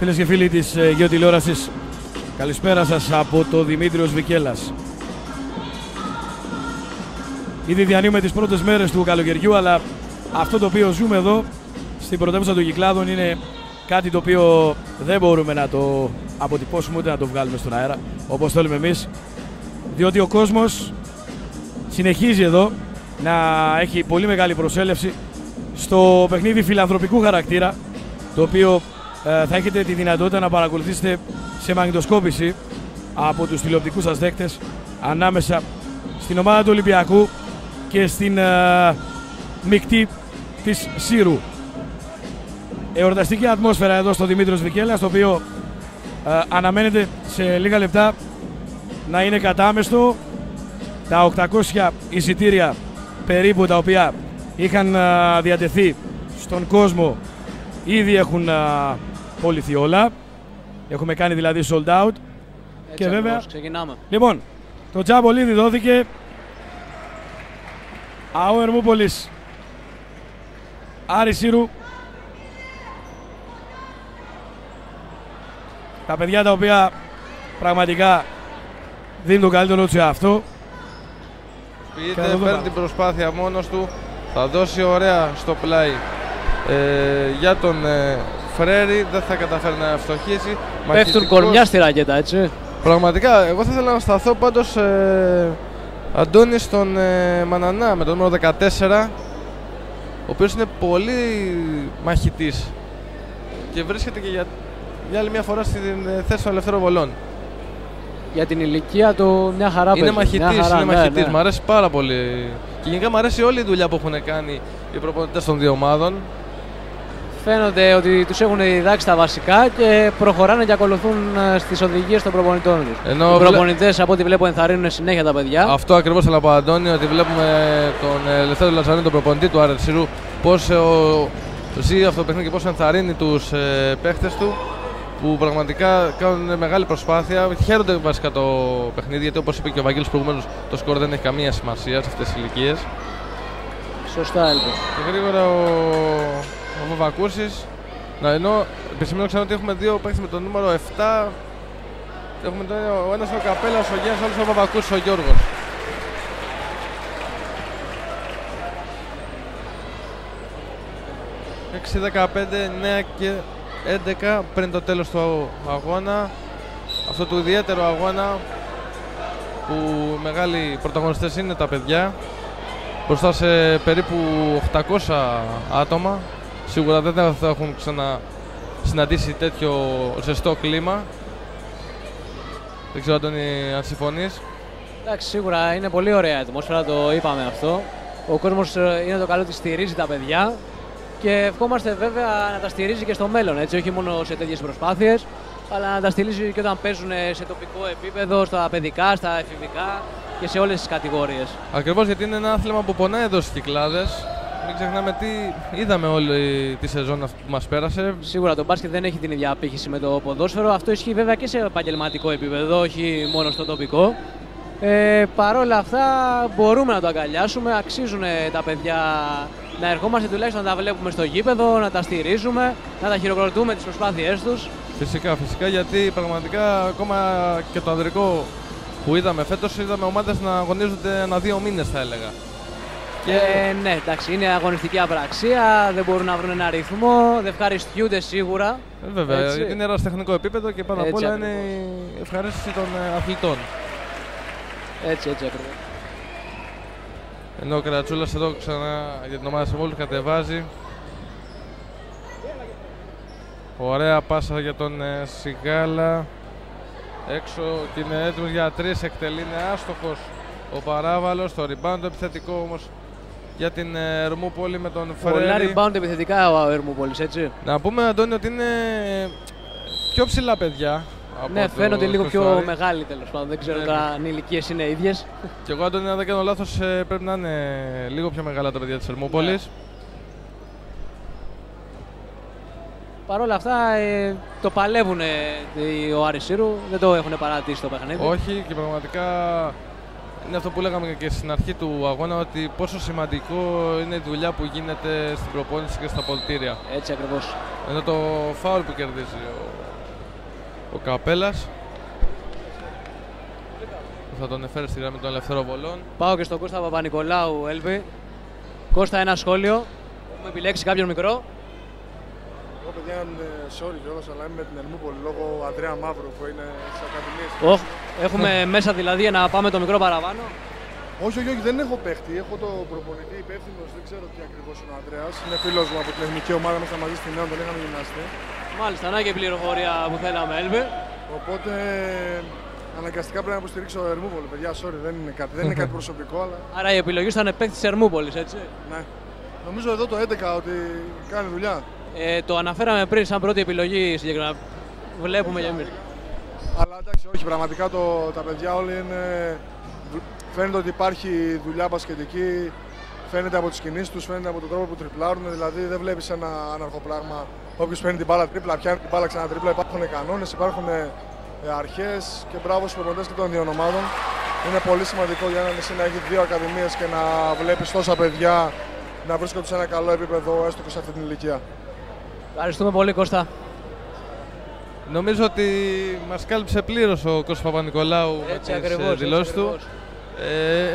Φίλες και φίλοι της Γεωτηλεόρασης, καλησπέρα σας από το Δημήτριος Βικέλας. Ήδη διανύουμε τις πρώτες μέρες του καλοκαιριού, αλλά αυτό το οποίο ζούμε εδώ στην πρωτεύουσα των Κυκλάδων είναι κάτι το οποίο δεν μπορούμε να το αποτυπώσουμε ούτε να το βγάλουμε στον αέρα όπως θέλουμε εμείς, διότι ο κόσμος συνεχίζει εδώ να έχει πολύ μεγάλη προσέλευση στο παιχνίδι φιλανθρωπικού χαρακτήρα, το οποίο θα έχετε τη δυνατότητα να παρακολουθήσετε σε μαγνητοσκόπηση από τους τηλεοπτικούς σας δέκτες ανάμεσα στην ομάδα του Ολυμπιακού και στην μεικτή της Σύρου. Εορταστική ατμόσφαιρα εδώ στο Δημήτριος Βικέλας, το οποίο αναμένεται σε λίγα λεπτά να είναι κατάμεστο. Τα 800 εισιτήρια περίπου τα οποία είχαν διατεθεί στον κόσμο ήδη έχουν πωληθεί όλα. Έχουμε κάνει δηλαδή sold out. Έτσι, και βέβαια ξεκινάμε. Λοιπόν, το τζάμπολ ήδη δόθηκε. ΑΟ Ερμούπολης Άρης Σύρου. Τα παιδιά τα οποία πραγματικά δίνουν το καλύτερο του αυτό. Παίρνει την προσπάθεια μόνος του, θα δώσει ωραία στο πλάι για τον Φρέρι, δεν θα καταφέρει να ευστοχίσει. Πέφτουν κορμιά στη ρακέτα, έτσι. Πραγματικά, εγώ θα ήθελα να σταθώ πάντως Αντώνη στον Μανανά με το νούμερο 14, ο οποίος είναι πολύ μαχητής και βρίσκεται και για άλλη μια φορά στην θέση των ελευθέρων βολών. Για την ηλικία του μια χαρά είναι παίζει. μαχητής, Ναι. Μ' αρέσει πάρα πολύ. Και γενικά μου αρέσει όλη η δουλειά που έχουν κάνει οι προπονητές των δύο ομάδων. Φαίνονται ότι τους έχουν διδάξει τα βασικά και προχωράνε και ακολουθούν στις οδηγίες των προπονητών τους. Οι προπονητές από ό,τι βλέπω ενθαρρύνουν συνέχεια τα παιδιά. Αυτό ακριβώς θέλω να πω, Αντώνη, ότι βλέπουμε τον Ελευθέρο Λαζαρίνη, τον προπονητή του Άρης Σύρου, πώς ζει αυτό το παιχνίδι και πώς ενθαρρύνει τους παίχτες του, που πραγματικά κάνουν μεγάλη προσπάθεια. Χαίρονται βασικά το παιχνίδι, γιατί όπως είπε και ο Βαγγέλης προηγουμένως, το σκορ δεν έχει καμία σημασία σε αυτές τις ηλικίες. Σωστά, έλπω. Και γρήγορα ο Βαβακούσης. Ενώ επισημαίνω ξανά ότι έχουμε δύο παίκτες με το νούμερο 7. Έχουμε ο ένας ο Καπέλας, ο Γιάννης, ο άλλος ο Βαβακούσης, ο Γιώργος. 6, 15, 9 και 11 πριν το τέλος του αγώνα. Αυτό του ιδιαίτερου αγώνα που μεγάλοι πρωταγωνιστές είναι τα παιδιά, μπροστά σε περίπου 800 άτομα. Σίγουρα δεν θα έχουν ξανασυναντήσει τέτοιο ζεστό κλίμα. Δεν ξέρω, Αντώνη, αν συμφωνείς. Εντάξει, σίγουρα είναι πολύ ωραία η ατμόσφαιρα, το είπαμε αυτό. Ο κόσμος είναι το καλό ότι στηρίζει τα παιδιά και ευχόμαστε βέβαια να τα στηρίζει και στο μέλλον, έτσι, όχι μόνο σε τέτοιες προσπάθειες, αλλά να τα στηρίζει και όταν παίζουν σε τοπικό επίπεδο, στα παιδικά, στα εφηβικά και σε όλες τις κατηγορίες. Ακριβώς, γιατί είναι ένα άθλημα που πονάει εδώ στις Κυκλάδες. Μην ξεχνάμε τι είδαμε όλη τη σεζόν αυτή που μας πέρασε. Σίγουρα το μπάσκετ δεν έχει την ίδια απήχηση με το ποδόσφαιρο. Αυτό ισχύει βέβαια και σε επαγγελματικό επίπεδο, όχι μόνο στο τοπικό. Παρ' όλα αυτά μπορούμε να το αγκαλιάσουμε. Αξίζουν τα παιδιά να ερχόμαστε τουλάχιστον να τα βλέπουμε στο γήπεδο, να τα στηρίζουμε, να τα χειροκροτούμε τις προσπάθειές τους. Φυσικά, γιατί πραγματικά ακόμα και το ανδρικό που είδαμε φέτος, είδαμε ομάδες να αγωνίζονται ανά 2 μήνες, θα έλεγα. Ναι, εντάξει, είναι αγωνιστική απραξία, δεν μπορούν να βρουν ένα ρυθμό, δεν ευχαριστιούνται σίγουρα. Βέβαια, έτσι. γιατί είναι ερασιτεχνικό επίπεδο και πάνω απ' όλα είναι η ευχαρίστηση των αθλητών. Έτσι ακριβώς. Ενώ ο Κρατσούλας εδώ ξανά για την ομάδα Σεμόλου κατεβάζει. Ωραία πάσα για τον Σιγάλα. Έξω και είναι έτοιμος για 3, εκτελεί, είναι άστοχος ο Παράβαλος. Το rebound επιθετικό όμως για την Ερμούπολη με τον Φρέρι. Πολλά rebound επιθετικά ο Ερμούπολης, έτσι. Να πούμε, Αντώνη, ότι είναι πιο ψηλά παιδιά. Ναι, φαίνονται λίγο πιο μεγάλοι, τέλος πάντων. Δεν ξέρω αν οι ηλικίες είναι ίδιες. Και εγώ, Αντώνη, αν δεν κάνω λάθος, πρέπει να είναι λίγο πιο μεγάλα τα παιδιά της Ερμούπολης. Παρ' όλα αυτά το παλεύουν ο Άρης Σύρου, δεν το έχουν παρατήσει το παιχνίδι. Όχι, και πραγματικά είναι αυτό που λέγαμε και στην αρχή του αγώνα, ότι πόσο σημαντικό είναι η δουλειά που γίνεται στην προπόνηση και στα αποδυτήρια. Έτσι ακριβώς. Ενώ το φάουλ που κερδίζει ο Καπέλας, που θα τον εφέρει στη γραμμή των ελευθερών βολών. Πάω και στον Κώστα Παπα-Νικολάου, Έλβη. Κώστα, ένα σχόλιο. Έχουμε επιλέξει κάποιον μικρό. Εγώ, παιδιά, sorry κιόλας, αλλά είμαι με την Ερμούπολη λόγω Ανδρέα Μαύρου που είναι στις ακαδημίες. Έχουμε μέσα δηλαδή να πάμε το μικρό παραπάνω. Όχι, δεν έχω παίχτη. Έχω το προπονητή υπεύθυνος, δεν ξέρω τι ακριβώς είναι ο Ανδρέας. Είναι φίλος μου από την εθνική ομάδα, ήμασταν μαζί στη Νέο, τον είχαμε γυμναστεί. Μάλιστα, να και πληροφορία που θέλαμε, Έλβη. Οπότε αναγκαστικά πρέπει να υποστηρίξω Ερμούπολη. Παιδιά, sorry, δεν είναι κάτι προσωπικό, αλλά. Άρα η επιλογή σου ήταν παίκτη της Ερμούπολης, έτσι. Ναι. Νομίζω εδώ το 11 ότι κάνει δουλειά. Το αναφέραμε πριν σαν πρώτη επιλογή συγκεκριμένα. Βλέπουμε για εμείς. Αλλά εντάξει, όχι, πραγματικά τα παιδιά όλοι είναι. Φαίνεται ότι υπάρχει δουλειά μπασκετική, φαίνεται από τις κινήσεις τους, φαίνεται από τον τρόπο που τριπλάρουν. Δηλαδή δεν βλέπεις ένα άναρχο πράγμα. Όποιος παίρνει την μπάλα τρίπλα, πιάνει την μπάλα ξανατρίπλα. Υπάρχουν κανόνες, υπάρχουν αρχές και μπράβο στους προπονητές και των δύο ομάδων. Είναι πολύ σημαντικό για ένα νησί να έχει δύο ακαδημίες και να βλέπεις τόσα παιδιά να βρίσκονται σε ένα καλό επίπεδο, έστω και σε αυτή την ηλικία. Ευχαριστούμε πολύ, Κώστα. Νομίζω ότι μας κάλυψε πλήρως ο Κώστας Παπα-Νικολάου με τις δηλώσεις του.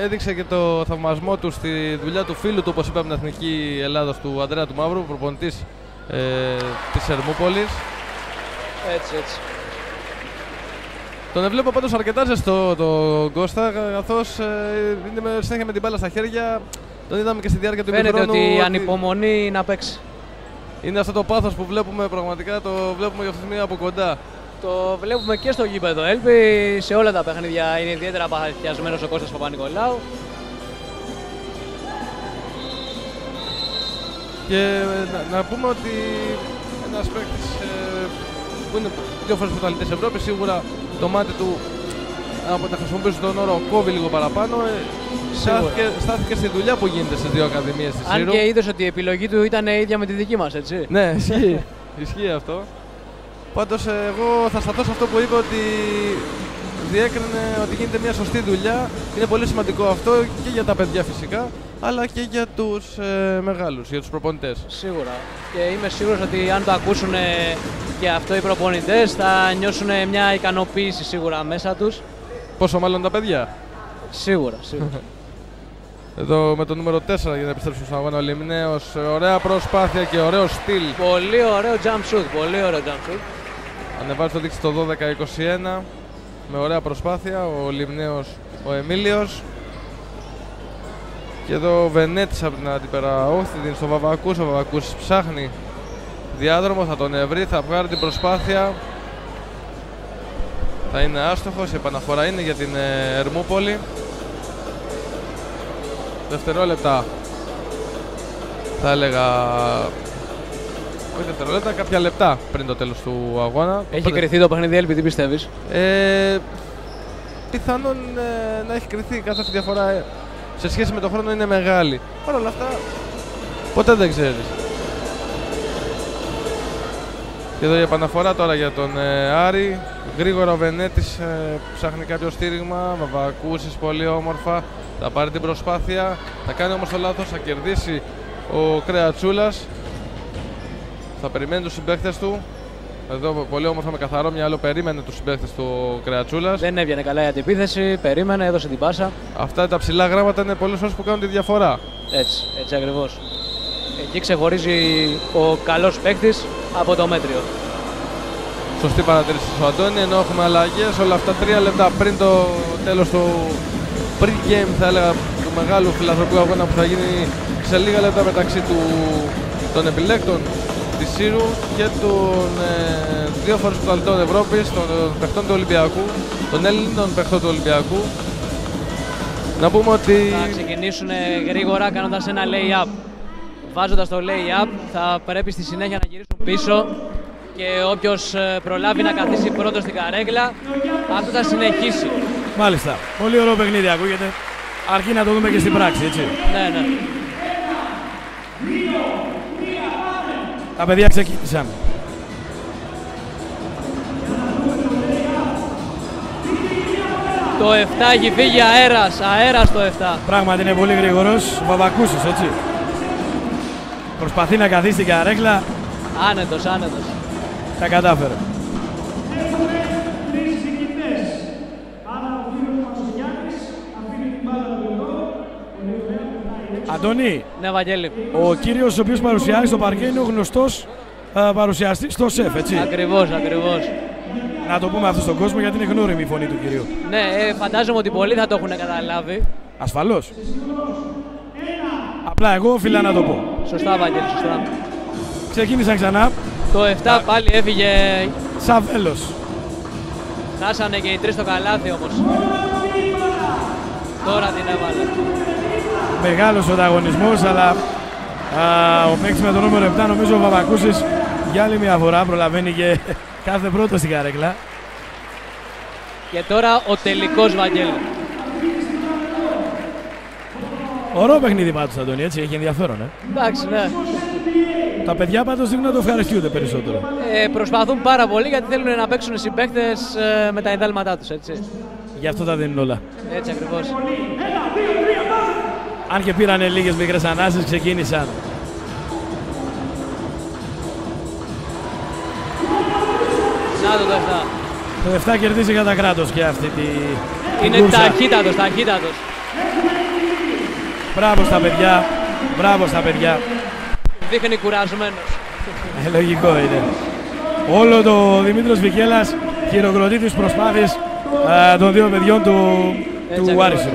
Έδειξε και το θαυμασμό του στη δουλειά του φίλου του, όπως είπαμε, την Εθνική Ελλάδος, του Ανδρέα του Μαύρου, προπονητής της Ερμούπολης. Έτσι. Τον βλέπω πάντως αρκετά ζεστό τον Κώστα, καθώς είναι συνέχεια με την μπάλα στα χέρια. Τον είδαμε και στη διάρκεια του ημιχρόνου. Φαίνεται ότι ανυπομονεί να παίξει. Είναι αυτό το πάθος που βλέπουμε πραγματικά, το βλέπουμε για αυτή τη στιγμή από κοντά. Το βλέπουμε και στο γήπεδο. Έλβη σε όλα τα παιχνίδια είναι ιδιαίτερα παθιασμένος ο Κώστας Παπα-Νικολάου. Και να πούμε ότι ένας παίκτης που είναι δύο φορές πρωταθλητής Ευρώπης, σίγουρα το μάτι του, από να χρησιμοποιήσω τον όρο, κόβει λίγο παραπάνω. Στάθηκε στη δουλειά που γίνεται στις δύο ακαδημίες της Σύρου. Αν και είδες ότι η επιλογή του ήταν ίδια με τη δική μας, έτσι. Ναι, ισχύει αυτό. Πάντως εγώ θα σταθώ σε αυτό που είπε, ότι διέκρινε ότι γίνεται μια σωστή δουλειά. Είναι πολύ σημαντικό αυτό και για τα παιδιά φυσικά, αλλά και για τους μεγάλους, για τους προπονητές. Σίγουρα. Και είμαι σίγουρος ότι αν το ακούσουν και αυτό οι προπονητές θα νιώσουν μια ικανοποίηση σίγουρα μέσα τους. Πόσο μάλλον τα παιδιά. Σίγουρα. Εδώ με το νούμερο 4 για να επιστρέψουμε στον αγώνα, ο Λιμναίος. Ωραία προσπάθεια και ωραίο στυλ. Πολύ ωραίο jump shoot. Ανεβάζει το δείξη το 12-21 με ωραία προσπάθεια ο Λιμναίος, ο Εμίλιος. Και εδώ ο Βενέτης από την αντιπεραόχθη δίνει στο Βαβακούς. Ο Βαβακούς ψάχνει διάδρομο, θα τον βρει, θα βγάλει την προσπάθεια. Θα είναι άστοχος, η επαναφορά είναι για την Ερμούπολη. Δευτερόλεπτα, θα έλεγα, όχι δευτερόλεπτα, κάποια λεπτά πριν το τέλος του αγώνα. Έχει κρυθεί το παιχνίδι, Έλβη, τι πιστεύεις? Πιθανόν να έχει κρυθεί, καθώς η διαφορά σε σχέση με τον χρόνο είναι μεγάλη. Παρ' όλα αυτά, ποτέ δεν ξέρεις. Και εδώ η επαναφορά τώρα για τον Άρη. Γρήγορα ο Βενέτης ψάχνει κάποιο στήριγμα. Βαβακούσης πολύ όμορφα. Θα πάρει την προσπάθεια. Θα κάνει όμως το λάθος. Θα κερδίσει ο Κρεατσούλας. Θα περιμένει τους συμπαίκτες του. Εδώ πολύ όμορφα με καθαρό μυαλό περίμενε τους συμπαίκτες του ο Κρεατσούλας. Δεν έβγαινε καλά η αντιπίθεση. Περίμενε, έδωσε την πάσα. Αυτά τα ψηλά γράμματα είναι πολλές φορές που κάνουν τη διαφορά. Έτσι ακριβώς. Εκεί ξεχωρίζει ο καλός παίκτης από το μέτριο. Σωστή παρατήρηση του Αντώνη, ενώ έχουμε αλλαγές όλα αυτά 3 λεπτά πριν το τέλος του pre-game, θα έλεγα, του μεγάλου φιλανθρωπικού αγώνα που θα γίνει σε λίγα λεπτά μεταξύ των επιλέκτων της Σύρου και των δύο φορές πρωταθλητών Ευρώπης, των παιχτών του Ολυμπιακού, των Έλληνων παιχτών του Ολυμπιακού. Να πούμε ότι θα ξεκινήσουν γρήγορα κάνοντας ένα lay-up. Βάζοντας το lay-up θα πρέπει στη συνέχεια να γυρίσουν πίσω και όποιος προλάβει να καθίσει πρώτος στην καρέκλα, αυτό θα συνεχίσει. Μάλιστα. Πολύ ωραίο παιχνίδι ακούγεται. Αρκεί να το δούμε και στην πράξη, έτσι. Ναι. Τα παιδιά ξεκίνησαν. Το 7 έχει φύγει αέρας το 7. Πράγματι είναι πολύ γρήγορος. Ο Βαβακούσης, έτσι. Προσπαθεί να καθίσει την καρέκλα. Άνετος. Τα κατάφερε. Αντώνη, Ναι, Βαγγέλη. ο κύριος ο οποίος παρουσιάζει στο παρκέ είναι ο γνωστός παρουσιαστής στο ΣΕΦ, έτσι. Ακριβώς. Να το πούμε αυτό στον κόσμο γιατί είναι γνώριμη η φωνή του κυρίου. Ναι, φαντάζομαι ότι πολλοί θα το έχουν καταλάβει. Ασφαλώς. Απλά εγώ οφείλα να το πω. Σωστά, Βαγγέλη, σωστά. Ξεκίνησαν ξανά. Το 7 πάλι έφυγε. Σαβέλος. Χάσανε και οι τρεις στο καλάθι όμως. Τώρα την έβαλε. Μεγάλος ο ανταγωνισμός, αλλά ο παίκτης με το νούμερο 7, νομίζω ο Βαβακούσης, για άλλη μια φορά προλαβαίνει και κάθε πρώτο στην καρέκλα. Και τώρα ο τελικός, Βαγγέλη. Ωραίο παιχνίδι πάντως, Αντώνη, έτσι, έχει ενδιαφέρον. Εντάξει, ναι. Τα παιδιά πάντως δείχνουν να το ευχαριστούνται περισσότερο. Προσπαθούν πάρα πολύ γιατί θέλουν να παίξουν οι συμπαίκτες με τα εντάλματά τους, έτσι. Γι' αυτό τα δίνουν όλα. Έτσι ακριβώς. Αν και πήρανε λίγες μικρές ανάσες, ξεκίνησαν. Να το 7. Το 7 κερδίζει κατά κράτος και αυτή τη Είναι κούρσα. ταχύτατος. Μπράβο στα παιδιά. Δείχνει κουρασμένος. Λογικό είναι. Όλο το Δημήτρος Βικέλας χειροκροτεί τις προσπάθειες των δύο παιδιών του Άρισου.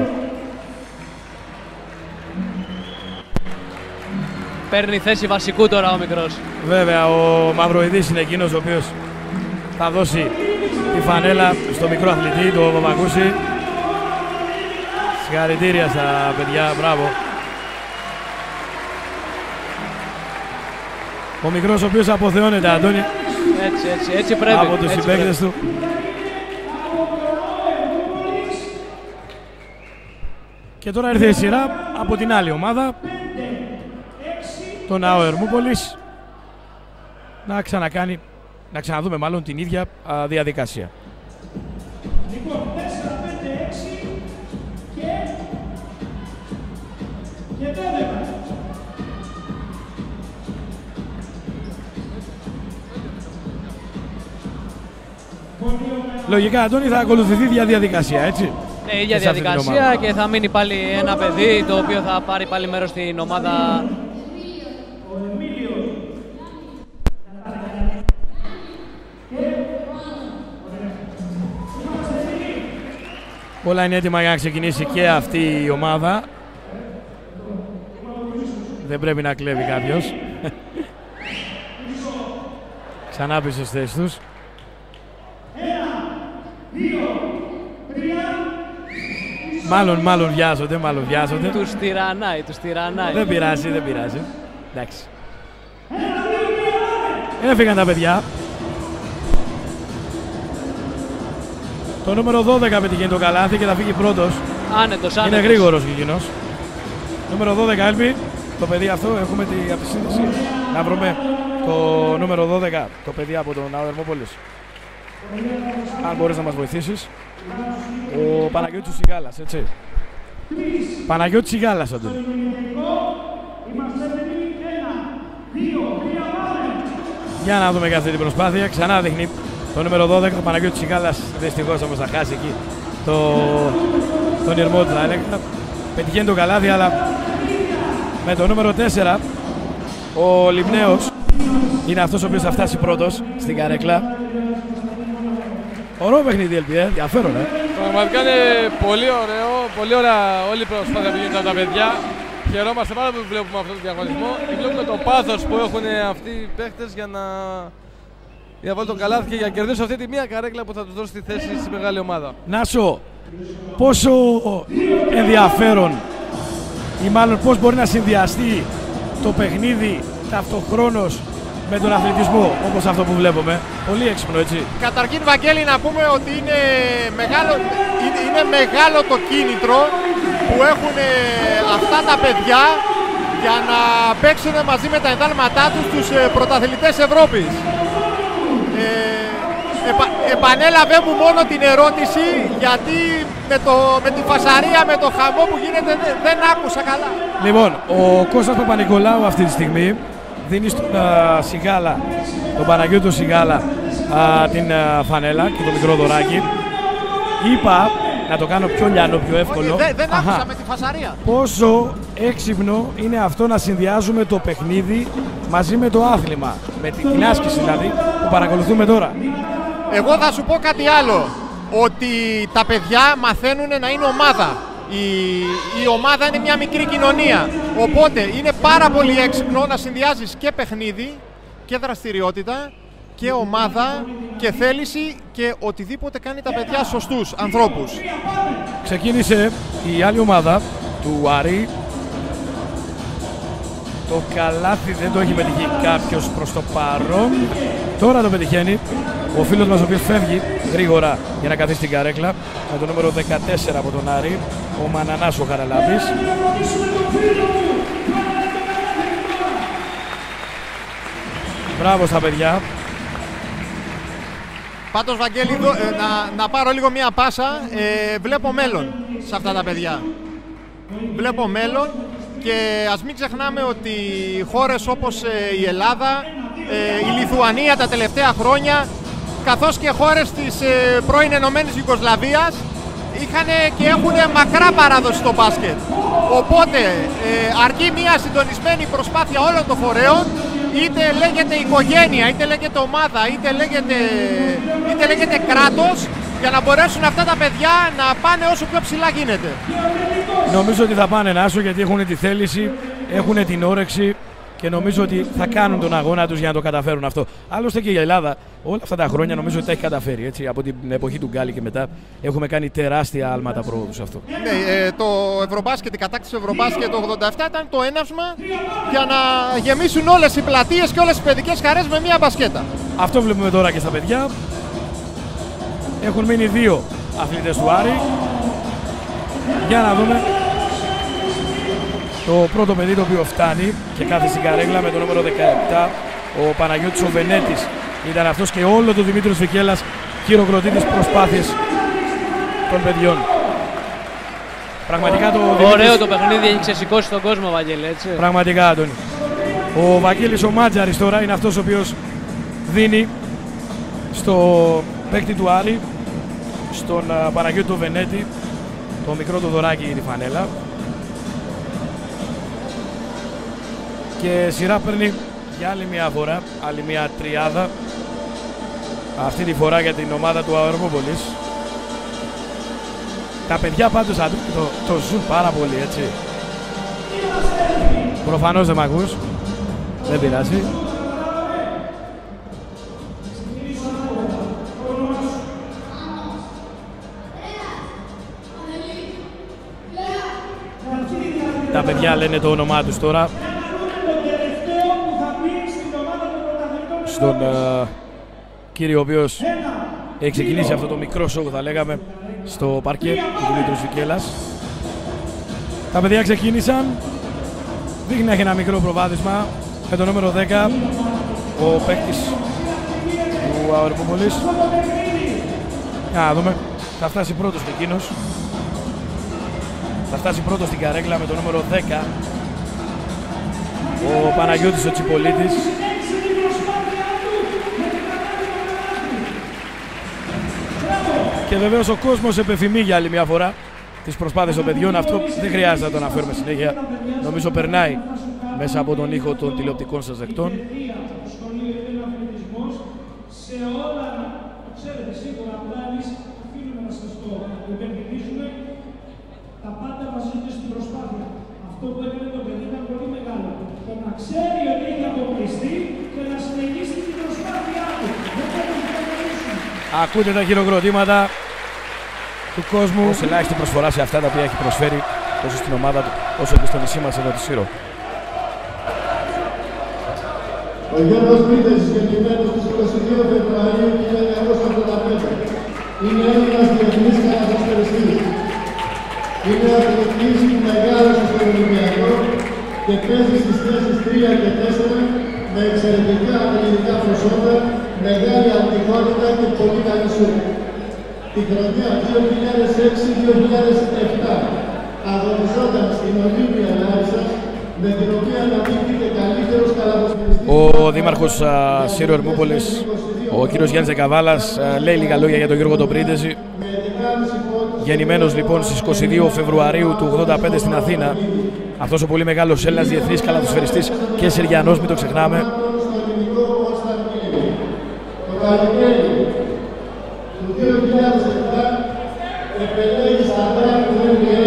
Παίρνει θέση βασικού τώρα ο μικρός. Βέβαια, ο Μαυροειδής είναι εκείνος ο οποίος θα δώσει τη φανέλα στο μικρό αθλητή, το Βαβακούση. Συγχαρητήρια στα παιδιά, μπράβο. Ο μικρός ο οποίος αποθεώνεται, Αντώνη, Έτσι πρέπει. από τους συμπαίκτες του. Και τώρα ήρθε η σειρά από την άλλη ομάδα, τον ΑΟ Ερμούπολης, να ξαναδούμε μάλλον την ίδια διαδικασία. Λογικά, Αντώνη, θα ακολουθηθεί η διαδικασία, έτσι. Ναι, η ίδια διαδικασία και θα μείνει πάλι ένα παιδί το οποίο θα πάρει πάλι μέρος στην ομάδα. Όλα είναι έτοιμα για να ξεκινήσει και αυτή η ομάδα. Δεν πρέπει να κλέβει κάποιος. Ξανά πίσω στις θέσεις τους. Μάλλον βιάζονται. Τους τυραννάει. Δεν πειράζει. Εντάξει. Έφυγαν τα παιδιά. Το νούμερο 12 πετυχαίνει το καλάθι και θα φύγει πρώτος. Άνετος. Είναι γρήγορος εκείνος. Νούμερο 12, Έλπη. Το παιδί αυτό, έχουμε από τη σύνδεση. Να βρούμε το νούμερο 12, το παιδί από τον ΑΟ Ερμούπολης. Αν μπορείς να μας βοηθήσεις. Ο Παναγιώτης Σιγάλας, έτσι. Παναγιώτης Σιγάλας, Αντώνη. Για να δούμε και αυτή την προσπάθεια. Ξανά δείχνει το νούμερο 12, ο Παναγιώτης Σιγάλας. Δυστυχώς όμως θα χάσει εκεί τον Ιρμό του, θα έλεγα. Πετυχαίνει το καλάθι, αλλά με το νούμερο 4 ο Λιμναίος είναι αυτός ο οποίος θα φτάσει πρώτος στην καρέκλα. Ωραίο παιχνίδι, Ελπίδα, ενδιαφέρον, Πραγματικά είναι πολύ ωραίο, πολύ ωραία όλη η προσπάθεια που γίνεται από τα παιδιά. Χαιρόμαστε πάρα πολύ που βλέπουμε αυτό το διαγωνισμό και βλέπουμε το πάθος που έχουν αυτοί οι παίχτες για να βάλουν το καλάθι και για να κερδίσουν αυτή τη μία καρέκλα που θα τους δώσει τη θέση στη μεγάλη ομάδα. Νάσο, πόσο ενδιαφέρον ή μάλλον πώς μπορεί να συνδυαστεί το παιχνίδι ταυτοχρόνως με τον αθλητισμό, όπως αυτό που βλέπουμε. Πολύ έξυπνο, έτσι. Καταρχήν, Βαγγέλη, να πούμε ότι είναι μεγάλο το κίνητρο που έχουν αυτά τα παιδιά για να παίξουν μαζί με τα εντάλματά τους τους πρωταθλητές Ευρώπης. Επανέλαβε μου μόνο την ερώτηση, γιατί με τη φασαρία, με το χαμό που γίνεται δεν άκουσα καλά. Λοιπόν, ο Κώστας Παπα-Νικολάου αυτή τη στιγμή δίνει στον Σιγάλα, τον Παναγιώτο Σιγάλα, την φανέλα και το μικρό δωράκι. Είπα να το κάνω πιο λιανό, πιο εύκολο. Δεν άκουσα με τη φασαρία. Πόσο έξυπνο είναι αυτό να συνδυάζουμε το παιχνίδι μαζί με το άθλημα, με την άσκηση δηλαδή που παρακολουθούμε τώρα. Εγώ θα σου πω κάτι άλλο, ότι τα παιδιά μαθαίνουν να είναι ομάδα. Η ομάδα είναι μια μικρή κοινωνία, οπότε είναι πάρα πολύ έξυπνο να συνδυάζεις και παιχνίδι και δραστηριότητα και ομάδα και θέληση και οτιδήποτε κάνει τα παιδιά σωστούς ανθρώπους. Ξεκίνησε η άλλη ομάδα του Άρη. Το καλάθι δεν το έχει πετύχει κάποιος προς το παρόν. Τώρα το πετυχαίνει ο φίλος μας, ο οποίος φεύγει γρήγορα για να καθίσει στην καρέκλα, με το νούμερο 14 από τον Άρη, ο Μανανάς ο Χαραλάμπης. Μπράβο στα παιδιά. Πάντως, Βαγγέλη, να πάρω λίγο μια πάσα. Βλέπω μέλλον σε αυτά τα παιδιά. Βλέπω μέλλον και ας μην ξεχνάμε ότι χώρες όπως η Ελλάδα, η Λιθουανία τα τελευταία χρόνια, καθώς και χώρες της πρώην Ενωμένης Ιουγκοσλαβίας, είχαν και έχουν μακρά παράδοση στο μπάσκετ. Οπότε αρκεί μια συντονισμένη προσπάθεια όλων των φορέων, είτε λέγεται οικογένεια, είτε λέγεται ομάδα, είτε λέγεται κράτος, για να μπορέσουν αυτά τα παιδιά να πάνε όσο πιο ψηλά γίνεται. Νομίζω ότι θα πάνε, Νάσο, γιατί έχουν τη θέληση, έχουν την όρεξη και νομίζω ότι θα κάνουν τον αγώνα τους για να το καταφέρουν αυτό. Άλλωστε και η Ελλάδα όλα αυτά τα χρόνια νομίζω ότι τα έχει καταφέρει. Έτσι, από την εποχή του Γκάλι και μετά έχουμε κάνει τεράστια άλματα πρόοδου σε αυτό. Ναι, το Ευρωμπάσκετ, η κατάκτηση του Ευρωμπάσκετ το 87 ήταν το έναυσμα για να γεμίσουν όλες οι πλατείες και όλες οι παιδικές χαρές με μία μπασκέτα. Αυτό βλέπουμε τώρα και στα παιδιά. Έχουν μείνει δύο αθλητές του Άρη. Για να δούμε το πρώτο παιδί το οποίο φτάνει και κάθεται στην καρέκλα με το νούμερο 17. Ο Παναγιώτης ο Βενέτης ήταν αυτός και όλο το Δημήτριος Φικέλας χειροκροτεί τις προσπάθειες των παιδιών. Πραγματικά το ωραίο το παιχνίδι, έχει ξεσηκώσει τον κόσμο, Βαγγέλη, έτσι. Πραγματικά, Άντωνη. Ο Βαγγέλης ο Μάτζαρης τώρα είναι αυτός ο οποίος δίνει στο παίκτη του Άρη, στον Παναγιώτη του Βενέτη, το μικρό του δωράκι για τη φανέλα. Και σειρά παίρνει για άλλη μια φορά, άλλη μια τριάδα, αυτή τη φορά για την ομάδα του Αεροπόλης. Τα παιδιά πάντως το ζουν πάρα πολύ, έτσι. Προφανώς δεν μ' ακούς, δεν πειράζει. Τα παιδιά λένε το όνομά τους τώρα. Στον κύριο ο οποίος έχει ξεκινήσει αυτό το μικρό σοου, θα λέγαμε, στο παρκέ του Δημήτρου Φικέλας. Τα παιδιά ξεκίνησαν. Δείχνει να έχει ένα μικρό προβάδισμα με το νούμερο 10, ο παίκτης του Αεροπόλης. Να δούμε, θα φτάσει πρώτος και εκείνος. Θα φτάσει πρώτος στην καρέκλα με το νούμερο 10, ο Παναγιώτης ο Τσιπολίτης. Και βεβαίως ο κόσμος επεφημεί για άλλη μια φορά τις προσπάθειες των παιδιών. Αυτό δεν χρειάζεται να το αναφέρουμε συνέχεια. Νομίζω περνάει μέσα από τον ήχο των τηλεοπτικών σας δεκτών. Τα πάντα βασίζονται στην προσπάθεια. Αυτό που έκανε το παιδί ήταν πολύ μεγάλο. Το να ξέρει ότι έχει αποκλειστεί και να συνεχίσει την προσπάθειά του. Ακούτε τα χειροκροτήματα του κόσμου. Ως ελάχιστη προσφορά σε αυτά τα οποία έχει προσφέρει τόσο στην ομάδα του όσο και στο νησί μας εδώ τη Σύρο. Ο Γιώργος Μήτες, γεννημένος στις 22 Φεβρουαρίου 1985. Είναι Έλληνας διεθνής καταποδοσφαιριστής. Είναι ο αθλητής που μεγάλωσε στον Ολυμπιακό και παίζει στις θέσεις 3 και 4 με εξαιρετικά αθλητικά προσόντα, μεγάλη αντικότητα και πολύ καλή σουτ. Τη χρονιά 2006-2007 αγωνιζόταν στην Ολύμπια Λάρισας, με την οποία αναδείχθηκε καλύτερος καλαθοσφαιριστής. Ο δήμαρχος Σύρου Ερμούπολης, ο κύριος Γιάννης Δεκαβάλας, λέει λίγα λόγια για τον Γιώργο τον Πρίντεζη. Γεννημένος λοιπόν στις 22 Φεβρουαρίου του 1985 στην Αθήνα. Αυτός ο πολύ μεγάλος Έλληνας διεθνής καλαθοσφαιριστής και Συριανός, μην το ξεχνάμε. Το καλοκαίρι του 2007 επελέγει στα δράκη του NBA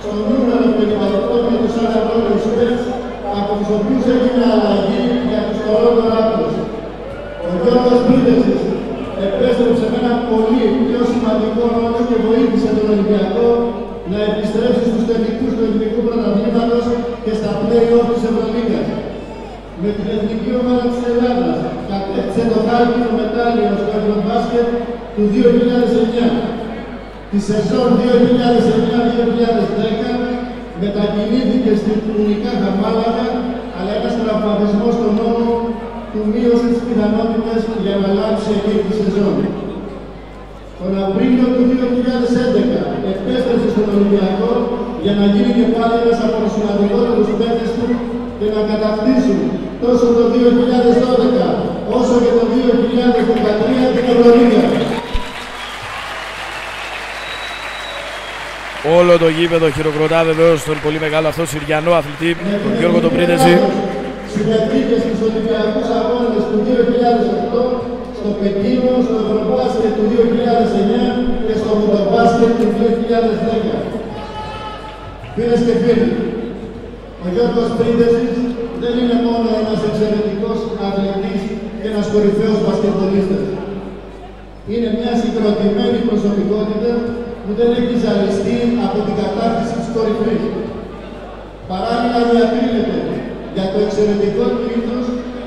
στο νούμερο 58 με τους Ανατόλους Σούπερς, από τους οποίους έγινε αλλαγή για τους Toronto Raptors. Ο Γιώργος Πρίντεζης επέστρεψε με ένα πολύ πιο σημαντικό ρόλο και βοήθησε τον Ολυμπιακό να επιστρέψει στους τελικούς του Εθνικού Πρωταθλήματος και στα play-off της Ευρωλίγκας. Με την Εθνική Ομάδα της Ελλάδας κατέκτησε το χάλκινο μετάλλιο στο Ευρωμπάσκετ του 2009. Τη σεζόν 2009-2010 μετακινήθηκε στην Ουνικάχα Μάλαγα, αλλά ένας τραυματισμός στον νόμο του μείωσε τις πιθανότητες για να λάβει εκείνη τη σεζόν. Τον Απρίλιο του 2011 επέστρεψε στον Ολυμπιακό για να γίνει και πάλι ένας από τους σημαντικότερους παίκτες του και να κατακτήσουν τόσο το 2012 όσο και το 2013 την Ευρωλίγα. Όλο το γήπεδο χειροκροτά βεβαίως στον πολύ μεγάλο αυτό Συριανό αθλητή, τον Γιώργο τον Πρίντεζη. Συμμετείχε στους Ολυμπιακούς Αγώνες του 2008, στο Πεκίνο, στο Ευρωμπάσκετ του 2009 και στο Μουντομπάσκετ του 2010. Φίλες και φίλοι, ο Γιώργος Πρίντεζης δεν είναι μόνο ένας εξαιρετικός αθλητής και ένας κορυφαίος μπασκετμπολίστας. Είναι μια συγκροτημένη προσωπικότητα που δεν έχει ζαλιστεί από την κατάρτιση της κορυφής. Παράλληλα διακρίνεται για το εξαιρετικό του ήθος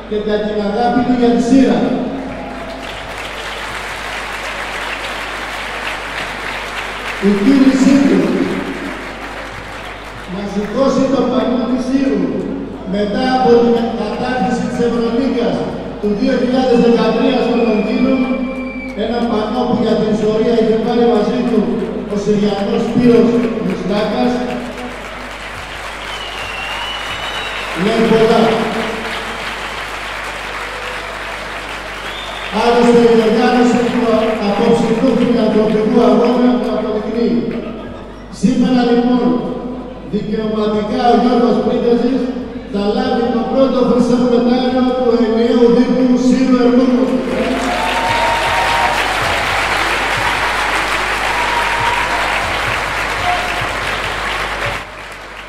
και για την αγάπη του για τη σειρά. Η κίνησή του να σηκώσει το πανό της Σύρου μετά από την κατάρτιση της Ευρωλίγκας του 2013 στο Λονδίνο, ένα πανό που για την ιστορία είχε πάρει μαζί του ο Συριανός Σπύρος Μουστάκας, λέει πολλά. Άλλωστε η οργάνωση του απόψινού φιλανθρωπικού αγώνα το αποδεικνύει. Σήμερα λοιπόν, δικαιωματικά ο Γιώργος Πρίντεζης θα λάβει το πρώτο χρυσό μετάλλιο του ενιαίου δήμου Σύρου Ερμούπολης.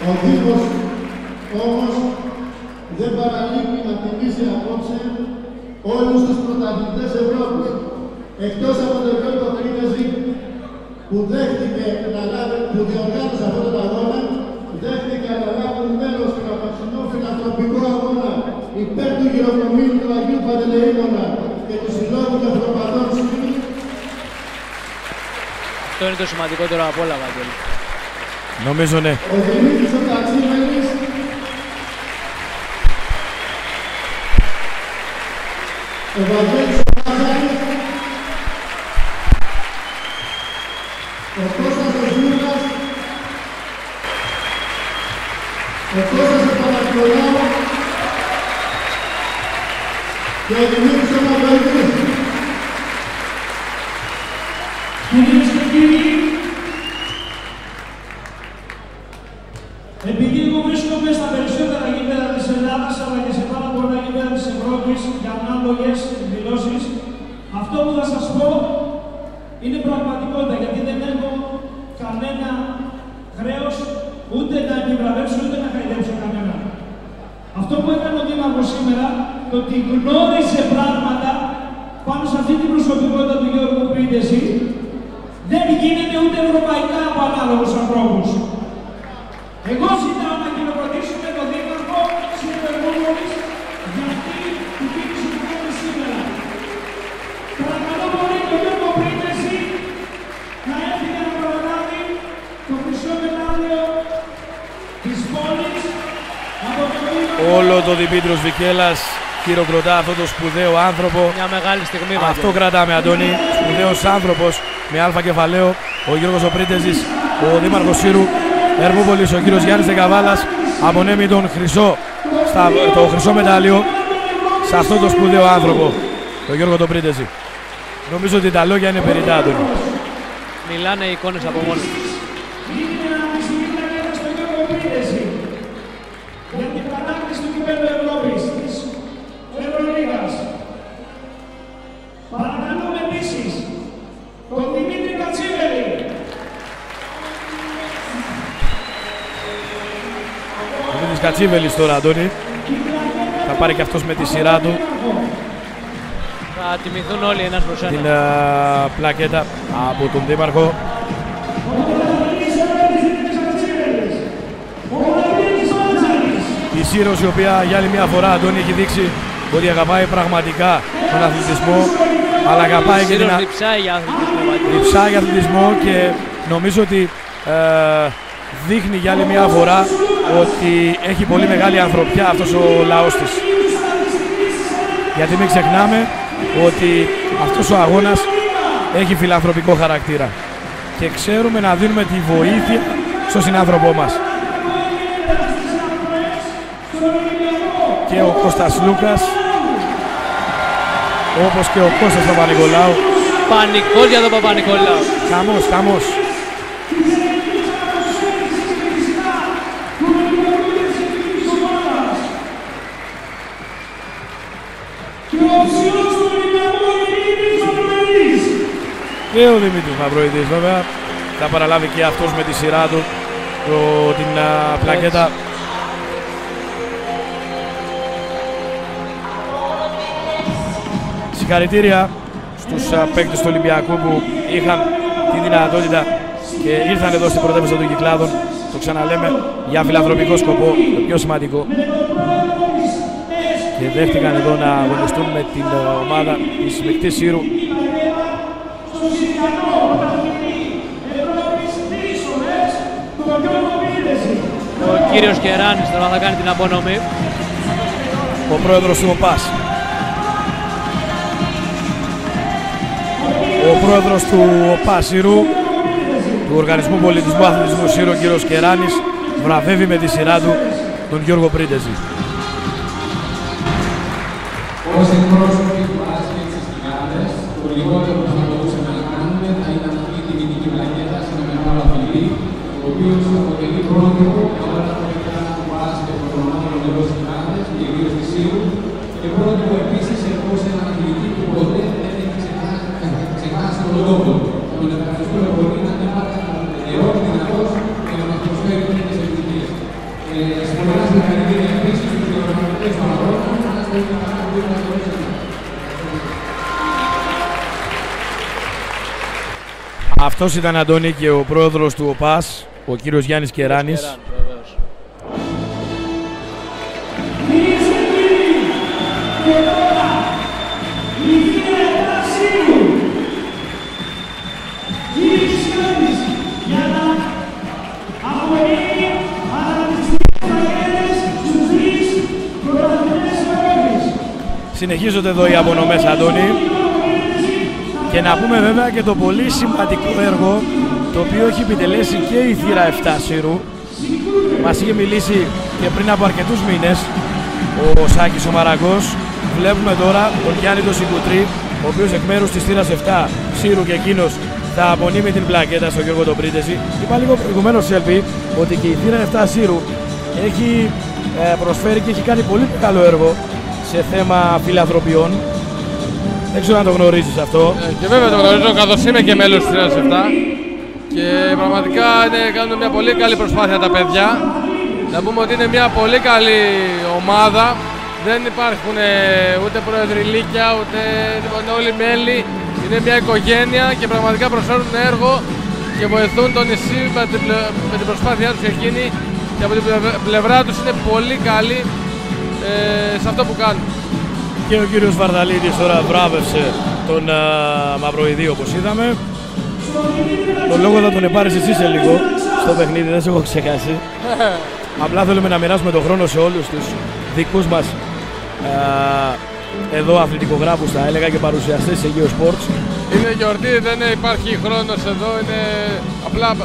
Ο Δήμος όμως δεν παραλείπει να τιμήσει απόψε όλους τους πρωταθλητές Ευρώπης, εκτός από τον Γιώργο Πρίντεζη που δέχτηκε να λάβει, που διοργάνωσε αυτόν τον αγώνα, δέχτηκε να λάβουν μέρος στον απαξινό φιλανθρωπικό αγώνα υπέρ του γυροκομείου του Αγίου Παντελεήμωνα και του Συλλόγου των Ευρωπαϊκών Σύμβουλων. Αυτό είναι το σημαντικότερο από όλα, Βαγγέλη. Νομίζω ναι. Ο Δημήτρης ο Κατσίμενης, ο Βαγγέλης ο Κάζαρης, ο Κώστας ο Ζούρας, ο Κώστας ο Παναγιολάου και ο Δημήτρης ο Μαυρίδης. Κυρίες και κύριοι, επειδή εγώ βρίσκομαι στα περισσότερα γήπεδα της Ελλάδας αλλά και σε πάρα πολλά γήπεδα της Ευρώπης για ανάλογες εκδηλώσεις, αυτό που θα σας πω είναι πραγματικότητα, γιατί δεν έχω κανένα χρέος ούτε να επιβραβεύσω ούτε να χαϊδέψω κανένα. Αυτό που έκανε ο Δήμαρχος σήμερα, το ότι γνώρισε πράγματα πάνω σε αυτή την προσωπικότητα του Γιώργου Πρίντεζη, δεν γίνεται ούτε ευρωπαϊκά από ανάλογους ανθρώπους. Εγώ ζητάω να χειροκροτήσουμε τον Δήμαρχο Σύρου Ερμούπολης για αυτή την κίνηση που κάνει σήμερα. Παρακαλώ πολύ τον Γιώργο Πρίντεζη να έρθει για να παραλάβει το χρυσό μετάλλιο της πόλης από το Δήμαρχο. Όλο το Δημήτριος Βικέλας χειροκροτά αυτό το σπουδαίο άνθρωπο. Μια μεγάλη στιγμή. Αυτό κρατάμε, Αντώνη. Σπουδαίος άνθρωπος με αλφα κεφαλαίο. Ο Γιώργος ο Πρίτεζης, ο Δήμαρχος Σύρου Ερμούπολης, ο κύριος Γιάννης Δεκαβάλας απονέμει τον το χρυσό μετάλλιο σε αυτό το σπουδαίο άνθρωπο, τον Γιώργο τον Πρίτεζη. Νομίζω ότι τα λόγια είναι περιττά, Αντώνη. Μιλάνε οι εικόνες από μόνοι. Για την κατάκτηση του κυπέλλου Ευρώπης της Ευρωλίγας. Παρακαλούμε επίσης τον Δημήτρη Κατσίβελη. Ο Δημήτρης Κατσίβελης τώρα, Αντώνη. Θα πάρει και αυτός με τη σειρά του Θα τιμηθούν όλοι ένας προς την ένα. πλακέτα από τον Δήμαρχο. Η Σύρος, η οποία για άλλη μια φορά, Αντώνη, έχει δείξει ότι αγαπάει πραγματικά τον αθλητισμό, αλλά αγαπάει και την διψάει για αθλητισμό και νομίζω ότι δείχνει για άλλη μια φορά ότι έχει πολύ μεγάλη ανθρωπιά αυτός ο λαός της. Γιατί μην ξεχνάμε ότι αυτός ο αγώνας έχει φιλανθρωπικό χαρακτήρα και ξέρουμε να δίνουμε τη βοήθεια στον συνάνθρωπό μας. Και ο Κώστας Λούκας, όπως και ο Κώστας Παπα-Νικολάου. Πανικός για τον Παπα-Νικολάου. Χαμός, χαμός. Και ο Δημήτρης Μαυροειδής, βέβαια, θα παραλάβει και αυτός με τη σειρά του την πλακέτα. Συγχαρητήρια στους παίκτες του Ολυμπιακού που είχαν τη δυνατότητα και ήρθαν εδώ στην πρωτεύουσα των Κυκλάδων. Το ξαναλέμε, για φιλανθρωπικό σκοπό, το πιο σημαντικό. Και δέχτηκαν εδώ να αγωνιστούν με την ομάδα της Μικτής Σύρου. Ο κύριος Κεράνης τώρα θα κάνει την απονομή. Ο πρόεδρος του ΟΠΑΣ. Ο πρόεδρος του ΟΠΑΣ Σύρου, του Οργανισμού Πολιτισμού Αθλητισμού Σύρου, ο κύριος Κεράνης, βραβεύει με τη σειρά του τον Γιώργο Πρίτεζη. Ως εκπρόσωποι του ΟΠΑΣ και της Κυκλάδες, το λιγότερο που θα μπορούσαμε να κάνουμε θα ήταν αυτή τη τιμητική πλακέτα σε ένα μεγάλο αθλητή, ο οποίος αποτελεί πρότυπο για όλα τα παιδιά του ΟΠΑΣ και των ομάδων εντός της Κυκλάδες και ιδίως της Σύρου, και πρότυπο επίσης σε έναν αθλητή που ποτέ δεν έχει ξεχάσει τον λόγο του. Θα τον ευχαριστούμε πολύ να είναι πάντα ιερός, δυνατός και να μας προσφέρει τέτοιες επιτυχίες. Πολλά συγχαρητήρια επίσης στους διοργανωτές των αγώνων. Αυτός ήταν, Αντώνη, και ο πρόεδρος του ΟΠΑΣ, ο κύριος Γιάννης Κεράνης. Συνεχίζονται εδώ οι απονομές, Αντώνη, και να πούμε βέβαια και το πολύ σημαντικό έργο το οποίο έχει επιτελέσει και η θύρα 7 Σύρου. Μας είχε μιλήσει και πριν από αρκετούς μήνες ο Σάκης ο Μαραγκός. Βλέπουμε τώρα τον Γιάννη τον Σικουτρή, ο οποίος εκ μέρους της θύρας 7 Σύρου και εκείνος θα απονείμει την πλακέτα στον Γιώργο τον Πρίτεζη. Είπα λίγο προηγουμένως, Σέλπη, ότι και η θύρα 7 Σύρου έχει προσφέρει και έχει κάνει πολύ μεγάλο έργο σε θέμα φιλανθρωπιών. Δεν ξέρω αν το γνωρίζεις αυτό. Και βέβαια το γνωρίζω, καθώς είμαι και μέλος της θύρας 7. Και πραγματικά κάνουν μια πολύ καλή προσπάθεια τα παιδιά. Να πούμε ότι είναι μια πολύ καλή ομάδα. Δεν υπάρχουν ούτε προεδρυλίκια, ούτε είναι όλοι μέλη. Είναι μια οικογένεια και πραγματικά προσφέρουν έργο και βοηθούν το νησί με την προσπάθειά τους εκείνη. Και από την πλευρά τους είναι πολύ καλή σε αυτό που κάνουν. Και ο κύριος Βαρδαλίδης τώρα βράβευσε τον Μαυροειδή, όπως είδαμε. Τον λόγο θα τον επάρεις εσύ σε λίγο στο παιχνίδι, δεν σε έχω ξεχάσει. Απλά θέλουμε να μοιράσουμε τον χρόνο σε όλους τους δικούς μας εδώ αθλητικογράφους θα έλεγα και παρουσιαστές σε Geo Sports. Είναι γιορτή, δεν υπάρχει χρόνος εδώ, είναι απλά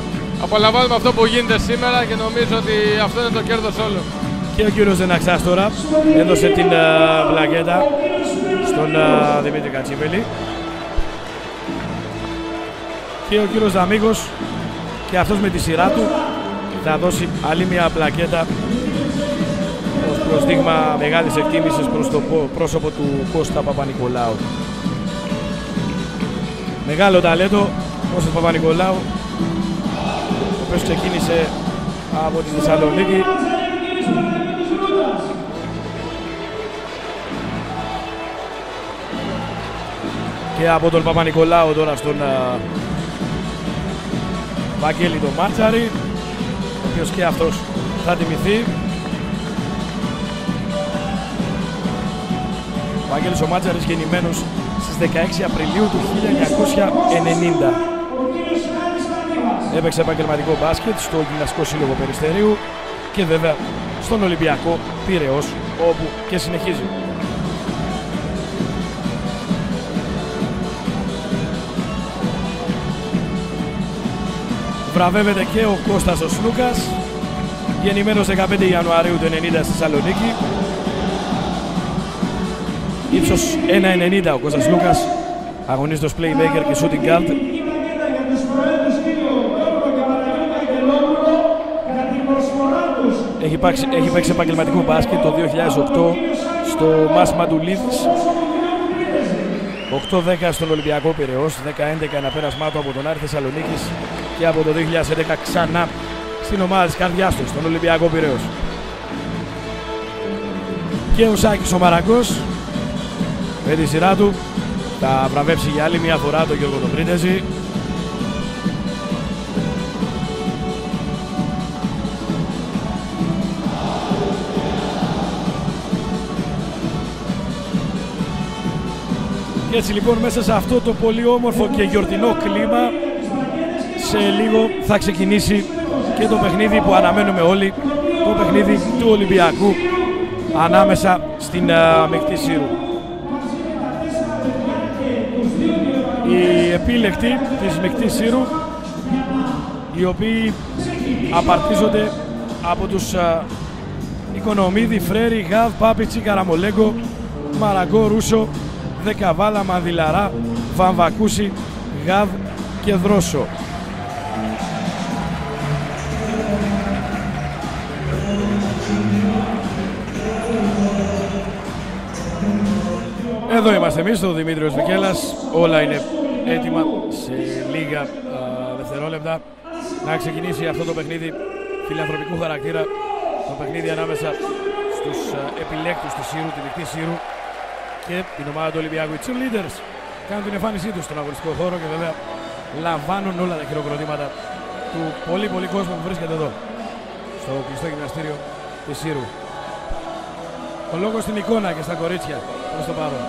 απολαμβάνουμε αυτό που γίνεται σήμερα και νομίζω ότι αυτό είναι το κέρδος όλων. Και ο κύριος Δεναξάς τώρα έδωσε την πλακέτα στον Δημήτρη Κατσίπελη. Και ο κύριος Δαμίγος και αυτός με τη σειρά του θα δώσει άλλη μια πλακέτα ως προσδείγμα μεγάλης εκτίμησης προς το πρόσωπο του Κώστα Παπα-Νικολάου. Μεγάλο ταλέντο, Κώστας Παπα-Νικολάου, ο οποίος ξεκίνησε από τη Θεσσαλονίκη. Και από τον Παπα-Νικολάου τώρα στον Βαγγέλη τον Μάτσαρη, ο οποίος και αυτός θα τιμηθεί. Ο Βαγγέλης ο Μάτσαρης γεννημένος στις 16 Απριλίου του 1990. Έπαιξε επαγγελματικό μπάσκετ στο Γυμναστικό Σύλλογο Περιστερίου και βέβαια στον Ολυμπιακό Πειραιώς, όπου και συνεχίζει. Βραβεύεται και ο Κώστας ο Σλούκας, γεννημένος 15 Ιανουαρίου του 1990 στη Θεσσαλονίκη. Ύψος 1,90 ο Κώστας Λούκας, αγωνίζεται ως playmaker και shooting guard. Έχει παίξει επαγγελματικό μπάσκετ το 2008 στο Μάς Μαντουλίδης, 8-10 στον Ολυμπιακό Πειραιώς, 10-11 ένα πέρασμά του από τον Άρη Θεσσαλονίκης και από το 2011 ξανά στην ομάδα της καρδιάς του, στον Ολυμπιακό Πειραιώς. Και ο Σάκης ο Μαραγκός με τη σειρά του θα βραβεύσει για άλλη μια φορά τον Γιώργο τον Πρίτεζη. Και έτσι λοιπόν μέσα σε αυτό το πολύ όμορφο και γιορτινό κλίμα σε λίγο θα ξεκινήσει και το παιχνίδι που αναμένουμε όλοι, το παιχνίδι του Ολυμπιακού ανάμεσα στην Μεκτή Σύρου. Οι επίλεκτοι της Μεκτής Σύρου, οι οποίοι απαρτίζονται από τους Οικονομίδη, Φρέρι, Γαβ, Πάπιτσι, Καραμολέγκο, Μαραγκό, Ρούσο, Δεκαβάλα, Μανδυλαρά, Βαμβακούση, Γαβ και Δρόσο. Εδώ είμαστε εμείς, ο Δημήτριος Βικέλας. Όλα είναι έτοιμα σε λίγα δευτερόλεπτα να ξεκινήσει αυτό το παιχνίδι φιλανθρωπικού χαρακτήρα, το παιχνίδι ανάμεσα στους επιλέκτους της Σύρου, τη Μεκτή Σύρου και την ομάδα του Ολυμπιακού. Οι cheerleaders κάνουν την εμφάνισή τους στον αγωνιστικό χώρο και βέβαια λαμβάνουν όλα τα χειροκροτήματα του πολύ κόσμου που βρίσκεται εδώ στο κλειστό γυμναστήριο της Σύρου. Ο λόγος στην εικόνα και στα κορίτσια προς το παρόν.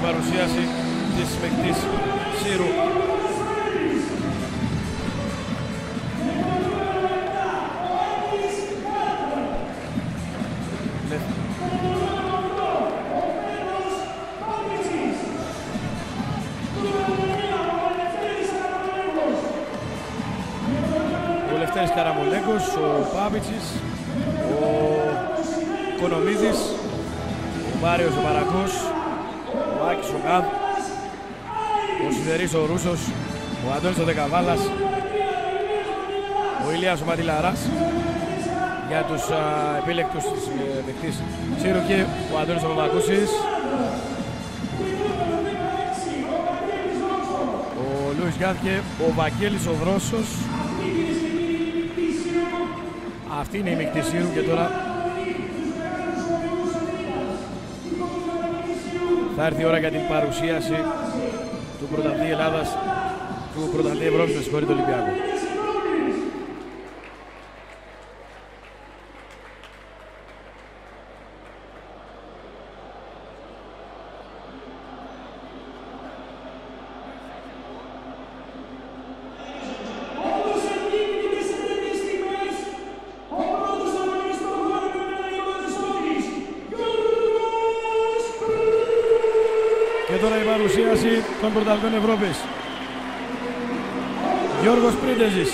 Παρουσίαση της Μεκτής Σύρου. Ο Λευτέρης Καραμολέγκος, ο Πάπιτσης, ο Οικονομίδης, ο Μάριος ο Μαραγκός, ο Άκης ο Γαβ, ο Σιδερής ο Ρούσος, ο Αντώνης ο Δεκαβάλας, ο Ηλίας ο Μαντιλαράς για τους επίλεκτους της Μεκτής Σύρου και ο Αντώνης ο Παπακούσης, ο Λούις παρουσιάστηκε ο Βαγγέλης ο Δρόσος. Αυτή είναι η μεικτή σύρου και τώρα θα έρθει η ώρα για την παρουσίαση του πρωταθλητή Ελλάδας, του πρωταθλητή Ευρώπης, με συγχωρείτε, Ολυμπιακού. Και τώρα η παρουσίαση των πρωταθλητών Ευρώπης. Γιώργος Πρίντεζης,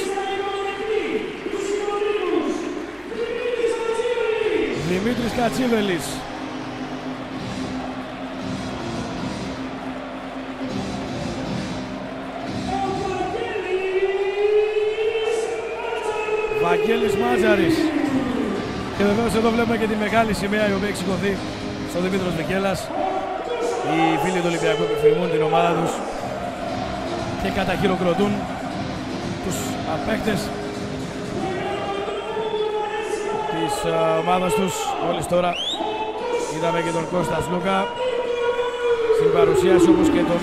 Δημήτρης Κατσίβελης, Βαγγέλης Μάτζαρης. Και βεβαίως εδώ βλέπουμε και τη μεγάλη σημαία η οποία έχει σηκωθεί στον Δημήτρος Μικέλας. Οι φίλοι του Ολυμπιακού επιθυμούν την ομάδα τους και καταχειροκροτούν τους παίκτες της ομάδας τους. Μόλις τώρα είδαμε και τον Κώστα Σλούκα στην παρουσίαση, όπως και τον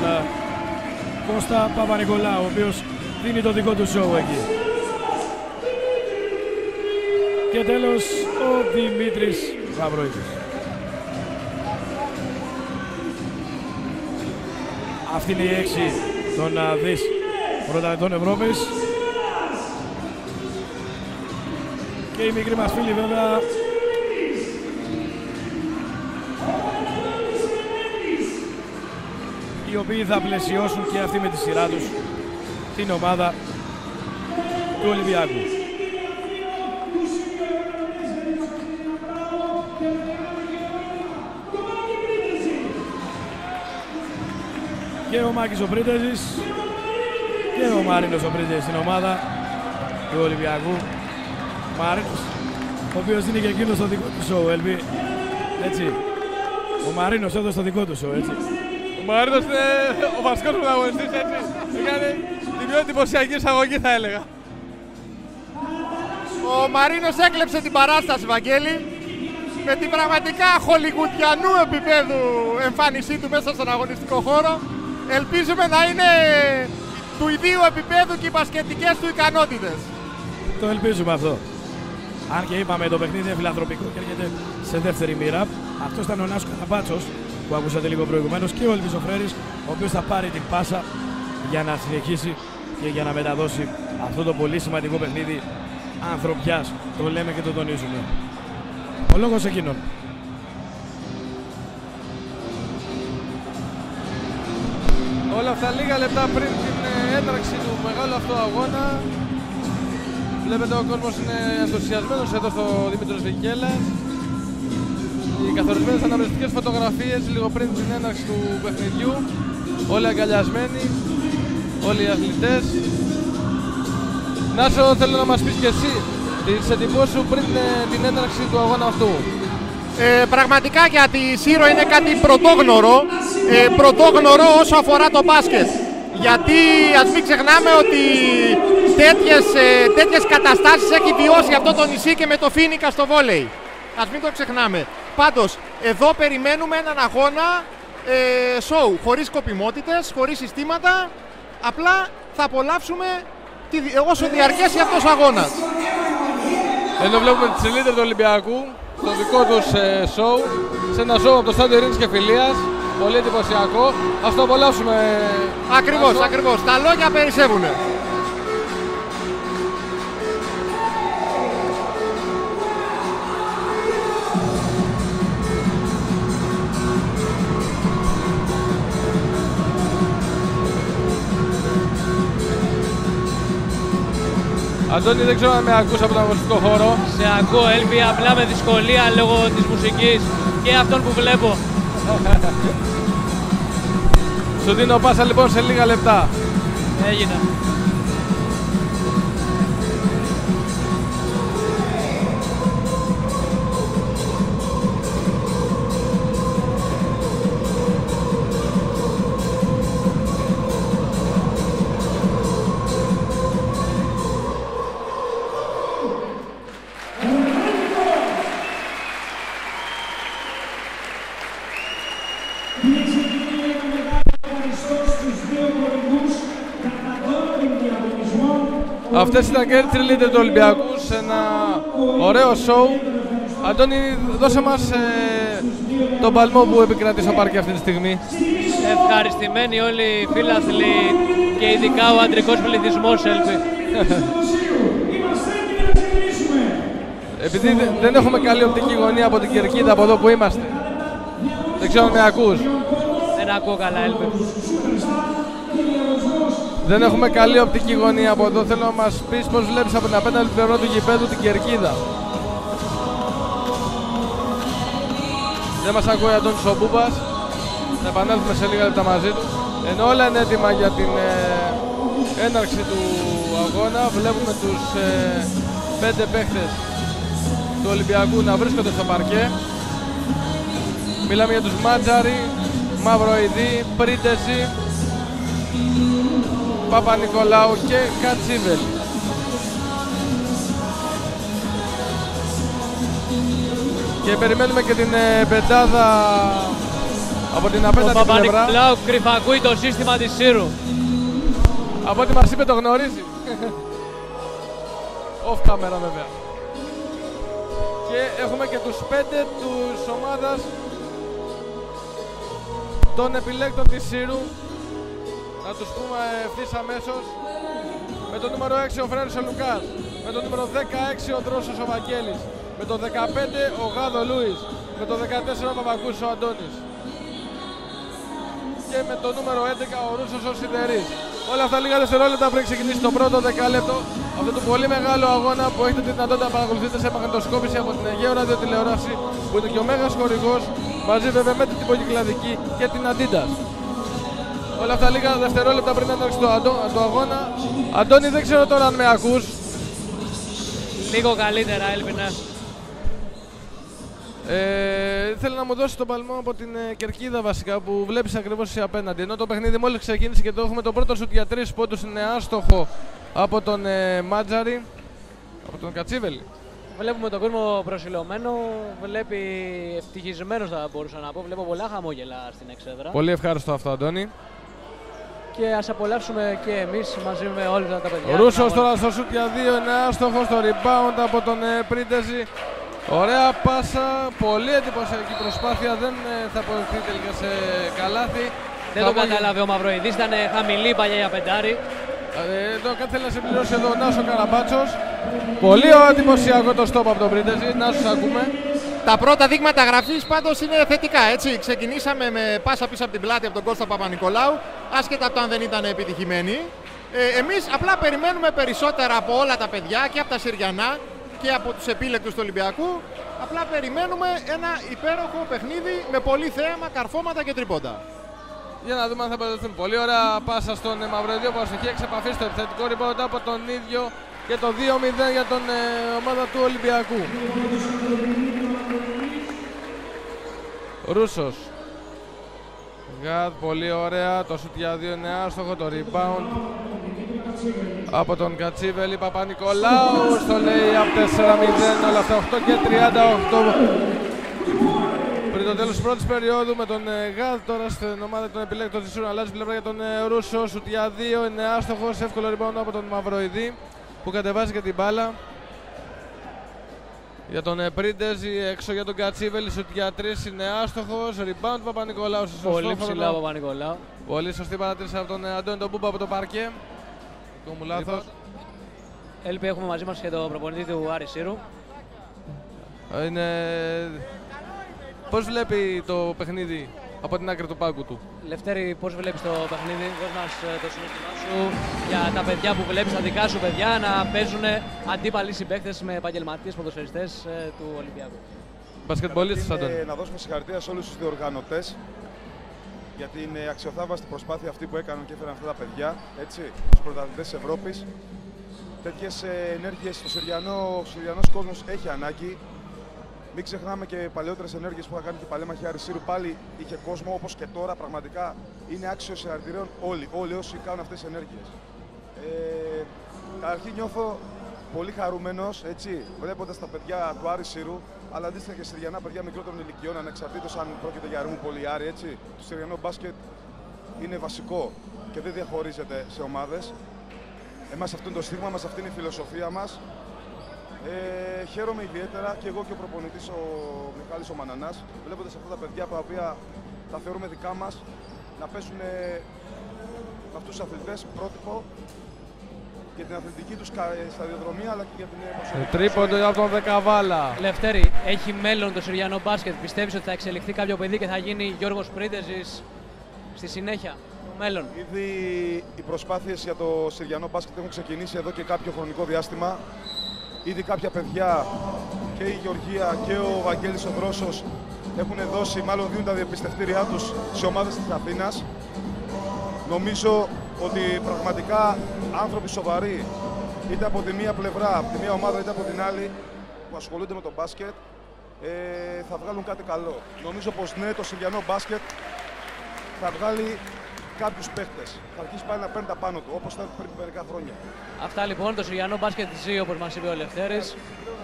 Κώστα Παπα-Νικολάου, ο οποίος δίνει το δικό του σοου εκεί. Και τέλος ο Δημήτρης Γαβροίδης. Αυτή είναι η 6 των δις πρωταθλητών Ευρώπης. Και οι μικροί μας φίλοι βέβαια οι οποίοι θα πλαισιώσουν και αυτοί με τη σειρά τους την ομάδα του Ολυμπιακού. Και ο Μάκης ο Πρίντεζης και ο Μαρίνος ο Πρίντεζης στην ομάδα του Ολυμπιακού. Μαρίνος, ο οποίος είναι και εκείνος στο δικό του σοου, Ελβί. Έτσι. Ο Μαρίνος έδωσε το δικό του σοου, έτσι. Ο Μαρίνος είναι ο βασικός πρωταγωνιστής, έτσι. Έκανε την πιο εντυπωσιακή εισαγωγή, θα έλεγα. Ο Μαρίνος έκλεψε την παράσταση, Βαγγέλη, με την πραγματικά χολιγουντιανού επίπεδου εμφάνισή του μέσα στον αγωνιστικό χώρο. Ελπίζουμε να είναι του ιδίου επίπεδου και οι μπασκετικές του ικανότητες. Το ελπίζουμε αυτό. Αν και είπαμε το παιχνίδι είναι φιλανθρωπικό και έρχεται σε δεύτερη μοίρα. Αυτό ήταν ο Νάσο Καραμπάτσος που ακούσατε λίγο προηγουμένως και ο Ελβίς Φρέρης, ο οποίος θα πάρει την πάσα για να συνεχίσει και για να μεταδώσει αυτό το πολύ σημαντικό παιχνίδι ανθρωπιάς. Το λέμε και το τονίζουμε. Ο λόγος εκείνον. Όλα αυτά λίγα λεπτά πριν την έναρξη του μεγάλου αυτού αγώνα. Βλέπετε ο κόσμος είναι ενθουσιασμένος εδώ στο Δημήτρος Μικέλας. Οι καθορισμένες αναμνηστικές φωτογραφίες λίγο πριν την έναρξη του παιχνιδιού. Όλοι αγκαλιασμένοι, όλοι οι αθλητές. Νάσο, θέλω να μας πεις και εσύ τις εντυπώσεις σου πριν την έναρξη του αγώνα αυτού. Πραγματικά για τη Σύρο είναι κάτι πρωτόγνωρο όσο αφορά το μπάσκετ. Γιατί ας μην ξεχνάμε ότι τέτοιες καταστάσεις έχει βιώσει αυτό το νησί και με το Φίνικα στο βόλεϊ. Ας μην το ξεχνάμε. Πάντως, εδώ περιμένουμε έναν αγώνα σοου, χωρίς σκοπιμότητες, χωρίς συστήματα. Απλά θα απολαύσουμε όσο διαρκέσει αυτός ο αγώνας. Εδώ βλέπουμε τις ελίτες του Ολυμπιακού στο δικό τους σοου, σε ένα σοου από το Στάδιο Ειρήνης και Φιλίας. Πολύ εντυπωσιακό. Ας το απολαύσουμε. Ακριβώς. Τα λόγια περισσεύουνε. Αντώνη, δεν ξέρω αν με ακούς από τον αγωνιστικό χώρο. Σε ακούω, Έλβη, απλά με δυσκολία λόγω της μουσικής και αυτών που βλέπω. Σου δίνω πάσα λοιπόν σε λίγα λεπτά. Έγινε. Αυτές ήταν και οι cheerleader του Ολυμπιακού σε ένα ωραίο show. Αντώνη, δώσε μας τον παλμό που επικρατεί στο πάρκι αυτή τη στιγμή. Ευχαριστημένοι όλοι οι φίλαθλοι και ειδικά ο αντρικός πληθυσμός, Έλπη. Επειδή δεν έχουμε καλή οπτική γωνία από την κερκίδα από εδώ που είμαστε. Δεν ξέρω αν με ακούς. Δεν ακούω καλά, Έλπη. Δεν έχουμε καλή οπτική γωνία από εδώ. Θέλω να μας πεις πώς βλέπεις από την απέναντι πλευρά του γηπέδου την κερκίδα. Δεν μας ακούει ο Αντώνης ο Μπούπας. Θα επανέλθουμε σε λίγα λεπτά μαζί του. Ενώ όλα είναι έτοιμα για την έναρξη του αγώνα, βλέπουμε τους 5 παίχτες του Ολυμπιακού να βρίσκονται στο παρκέ. Μιλάμε για τους Μάτζαρη, Μαυροειδή, Πρίντεζη, Παπα-Νικολάου και Κατσίβελη. Και περιμένουμε και την πεντάδα από την απέναντι πλευρά. Ο Παπα-Νικολάου κρυφακούει το σύστημα της Σύρου. Από ό,τι μας είπε το γνωρίζει. Off camera βέβαια. Και έχουμε και τους 5 της ομάδας των επιλέκτων της Σύρου. Να τους πούμε ευθύς αμέσως. Με το νούμερο 6 ο Φρένος ο Λουκάς. Με το νούμερο 16 ο Δρόσος ο Βαγγέλης. Με το 15 ο Γάδο Λούις. Με το 14 ο Παπακούς ο Αντώνης. Και με το νούμερο 11 ο Ρούσος ο Σιδερής. Όλα αυτά λίγα δευτερόλεπτα πριν ξεκινήσει το πρώτο δεκάλεπτο αυτό το πολύ μεγάλο αγώνα που έχετε τη δυνατότητα να παρακολουθείτε σε μαγνητοσκόπηση από την Αιγαίο Ραδιοτηλεόραση, που είναι και ο μέγας χορηγός, μαζί βέβαια με την τυποκυκλαδική και την Adidas. Όλα αυτά λίγα δευτερόλεπτα πριν έναρξη του αγώνα. Αντώνη, δεν ξέρω τώρα αν με ακούς. Λίγο καλύτερα, έλπινα. Ήθελα να μου δώσει τον παλμό από την κερκίδα βασικά που βλέπεις ακριβώς εσύ απέναντι. Ενώ το παιχνίδι μόλις ξεκίνησε και το έχουμε το πρώτο σουτ για 3 πόντους είναι άστοχο από τον Μάτζαρη, από τον Κατσίβελη. Βλέπουμε τον κόσμο προσιλωμένο, βλέπει ευτυχισμένος θα μπορούσα να πω. Βλέπω πολλά χαμόγελα στην εξέδρα. Πολύ ευχάριστο αυτό, Αντώνη. Και ας απολαύσουμε και εμείς μαζί με όλα τα παιδιά. Ο Ρούσος τώρα στο σουτ για 2 είναι άστοχο, στο rebound από τον Πρίντεζη. Ωραία πάσα, πολύ εντυπωσιακή προσπάθεια, δεν θα αποδειχθεί τελικά σε καλάθι. Δεν το κατάλαβε ο Μαυροειδής, ήταν χαμηλή παλιά για πεντάρι. Εδώ κάτι θέλει να συμπληρώσει εδώ ο Νάσο Καραμπάτσος. Πολύ εντυπωσιακό το stop από τον Πρίντεζη, Νάσος ακούμε. Τα πρώτα δείγματα γραφής πάντως είναι θετικά, έτσι. Ξεκινήσαμε με πάσα πίσω από την πλάτη από τον Κώστα Παπα-Νικολάου, άσχετα από το αν δεν ήταν επιτυχημένοι. Εμείς απλά περιμένουμε περισσότερα από όλα τα παιδιά και από τα Συριανά και από τους επίλεκτους του Ολυμπιακού. Απλά περιμένουμε ένα υπέροχο παιχνίδι με πολύ θέαμα, καρφώματα και τριπώντα. Για να δούμε αν θα παραδοθούν. Πολύ ωραία πάσα στον Μαυροειδή που αστοχεί εξ επαφής στο επιθετικό rebound από τον ίδιο και το 2-0 για τον ομάδα του Ολυμπιακού. Ρούσος. Γατ, πολύ ωραία. Το σουτ για 2 είναι άστοχο. Το rebound από τον Κατσίβελη. Παπα-Νικολάου στο lay-up 4-0. Όλα αυτά 8 και 38. Πριν το τέλος της πρώτης περίοδου με τον Γατ τώρα στην ομάδα των επιλέκτων της Σούρου. Αλλάζει πλευρά για τον Ρούσο. Σουτ για 2 είναι άστοχος. Εύκολο rebound από τον Μαυροειδή που κατεβάζει και την μπάλα. Για τον Πρίντεζη, έξω για τον Κατσίβελη, σουτ για 3 είναι άστοχος. Rebound Παπα-Νικολάου στο σωστό. Πολύ ψηλά ο Παπα-Νικολάου. Πολύ σωστή παρατήρηση από τον Αντώνη τον Μπούμπα από το παρκέ. Το μου λάθος. Έλπη, έχουμε μαζί μας και τον προπονητή του Άρη Σύρου. Πώς βλέπει το παιχνίδι από την άκρη του πάγκου του? Λευτέρη, πώς βλέπεις το παιχνίδι, δώσ' μας το συνέστημά σου για τα παιδιά που βλέπεις, τα δικά σου παιδιά, να παίζουν αντίπαλοι συμπαίκτες με επαγγελματίες ποδοσφαιριστές του Ολυμπιακού. Μπασκετμπολίστες, Αντώνη. Να δώσουμε συγχαρητήρια σε όλους τους διοργανωτές για την αξιοθαύμαστη προσπάθεια αυτή που έκαναν και έφεραν αυτά τα παιδιά, έτσι, τους πρωταθλητές της Ευρώπης. Τέτοιες ενέργειες ο Συριανός κόσμος έχει ανάγκη. Μην ξεχνάμε και παλαιότερες ενέργειες που είχα κάνει και η παλέμαχη Άρη Σύρου. Πάλι είχε κόσμο όπως και τώρα. Πραγματικά είναι άξιο συγχαρητηρίων όλοι όσοι κάνουν αυτές τις ενέργειες. Καταρχήν νιώθω πολύ χαρούμενος, έτσι, βλέποντας τα παιδιά του Άρη Σύρου, αλλά αντίστοιχα και συριανά παιδιά μικρότερων ηλικιών, ανεξαρτήτως αν πρόκειται για Ρούμου Πολυάρη, έτσι. Το συριανό μπάσκετ είναι βασικό και δεν διαχωρίζεται σε ομάδες. Εμάς αυτό είναι το στίγμα μας, αυτή είναι η φιλοσοφία μας. Χαίρομαι ιδιαίτερα και εγώ και ο προπονητής ο Μιχάλης ο Μανανάς, βλέποντας αυτά τα παιδιά τα οποία τα θεωρούμε δικά μας, να πέσουν με αυτούς τους αθλητές πρότυπο για την αθλητική τους σταδιοδρομία αλλά και για την προσωπική. Τρίποντο από τον Δεκαβάλα. Λευτέρη, έχει μέλλον το Συριανό μπάσκετ? Πιστεύεις ότι θα εξελιχθεί κάποιο παιδί και θα γίνει Γιώργος Πρίντεζης στη συνέχεια, το μέλλον? Ήδη οι προσπάθειες για το Συριανό μπάσκετ έχουν ξεκινήσει εδώ και κάποιο χρονικό διάστημα. Ήδη κάποια παιδιά, και η Γεωργία και ο Βαγγέλης ο Δρόσος, έχουν δώσει, μάλλον δίνουν τα διαπιστευτήριά τους σε ομάδες της Αθήνας. Νομίζω ότι πραγματικά άνθρωποι σοβαροί, είτε από τη μία πλευρά, από τη μία ομάδα, είτε από την άλλη, που ασχολούνται με το μπάσκετ, θα βγάλουν κάτι καλό. Νομίζω πως ναι, το Συριανό μπάσκετ θα βγάλει κάποιους παίχτες. Θα αρχίσει πάλι να παίρνει τα πάνω του, όπως ήταν πριν μερικά χρόνια. Αυτά λοιπόν, το Συριανό μπάσκετ ζει, όπως μας είπε ο Λευτέρης.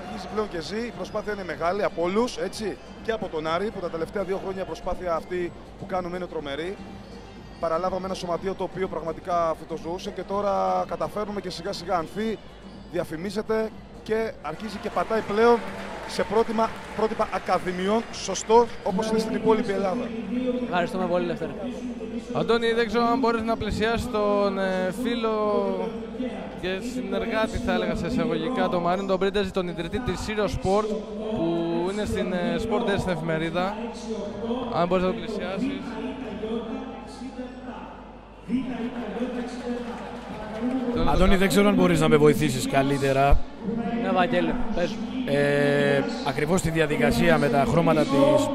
Αρχίζει πλέον και ζει, η προσπάθεια είναι μεγάλη από όλους, έτσι, και από τον Άρη, που τα τελευταία 2 χρόνια η προσπάθεια αυτή που κάνουμε είναι τρομερή. Παραλάβαμε ένα σωματείο το οποίο πραγματικά φυτοζωούσε και τώρα καταφέρνουμε και σιγά σιγά ανθεί, διαφημίζεται και αρχίζει και πατάει πλέον σε πρότυπα ακαδημιών, σωστό, όπως είναι στην υπόλοιπη Ελλάδα. Ευχαριστούμε πολύ, Λευτέρη. Αντώνη, δεν ξέρω αν μπορείς να πλησιάσεις τον φίλο και συνεργάτη, θα έλεγα σε εισαγωγικά, τον Μαρίνο τον Πρίντεζη, τον ιδρυτή της Syrio Sport, που είναι στην Sport Desk στην εφημερίδα. Αν μπορείς να τον πλησιάσεις. Αντώνη, δεν ξέρω αν μπορείς να με βοηθήσεις καλύτερα. Ναι, Βαγγέλη, πες. Ακριβώς τη διαδικασία με τα χρώματα της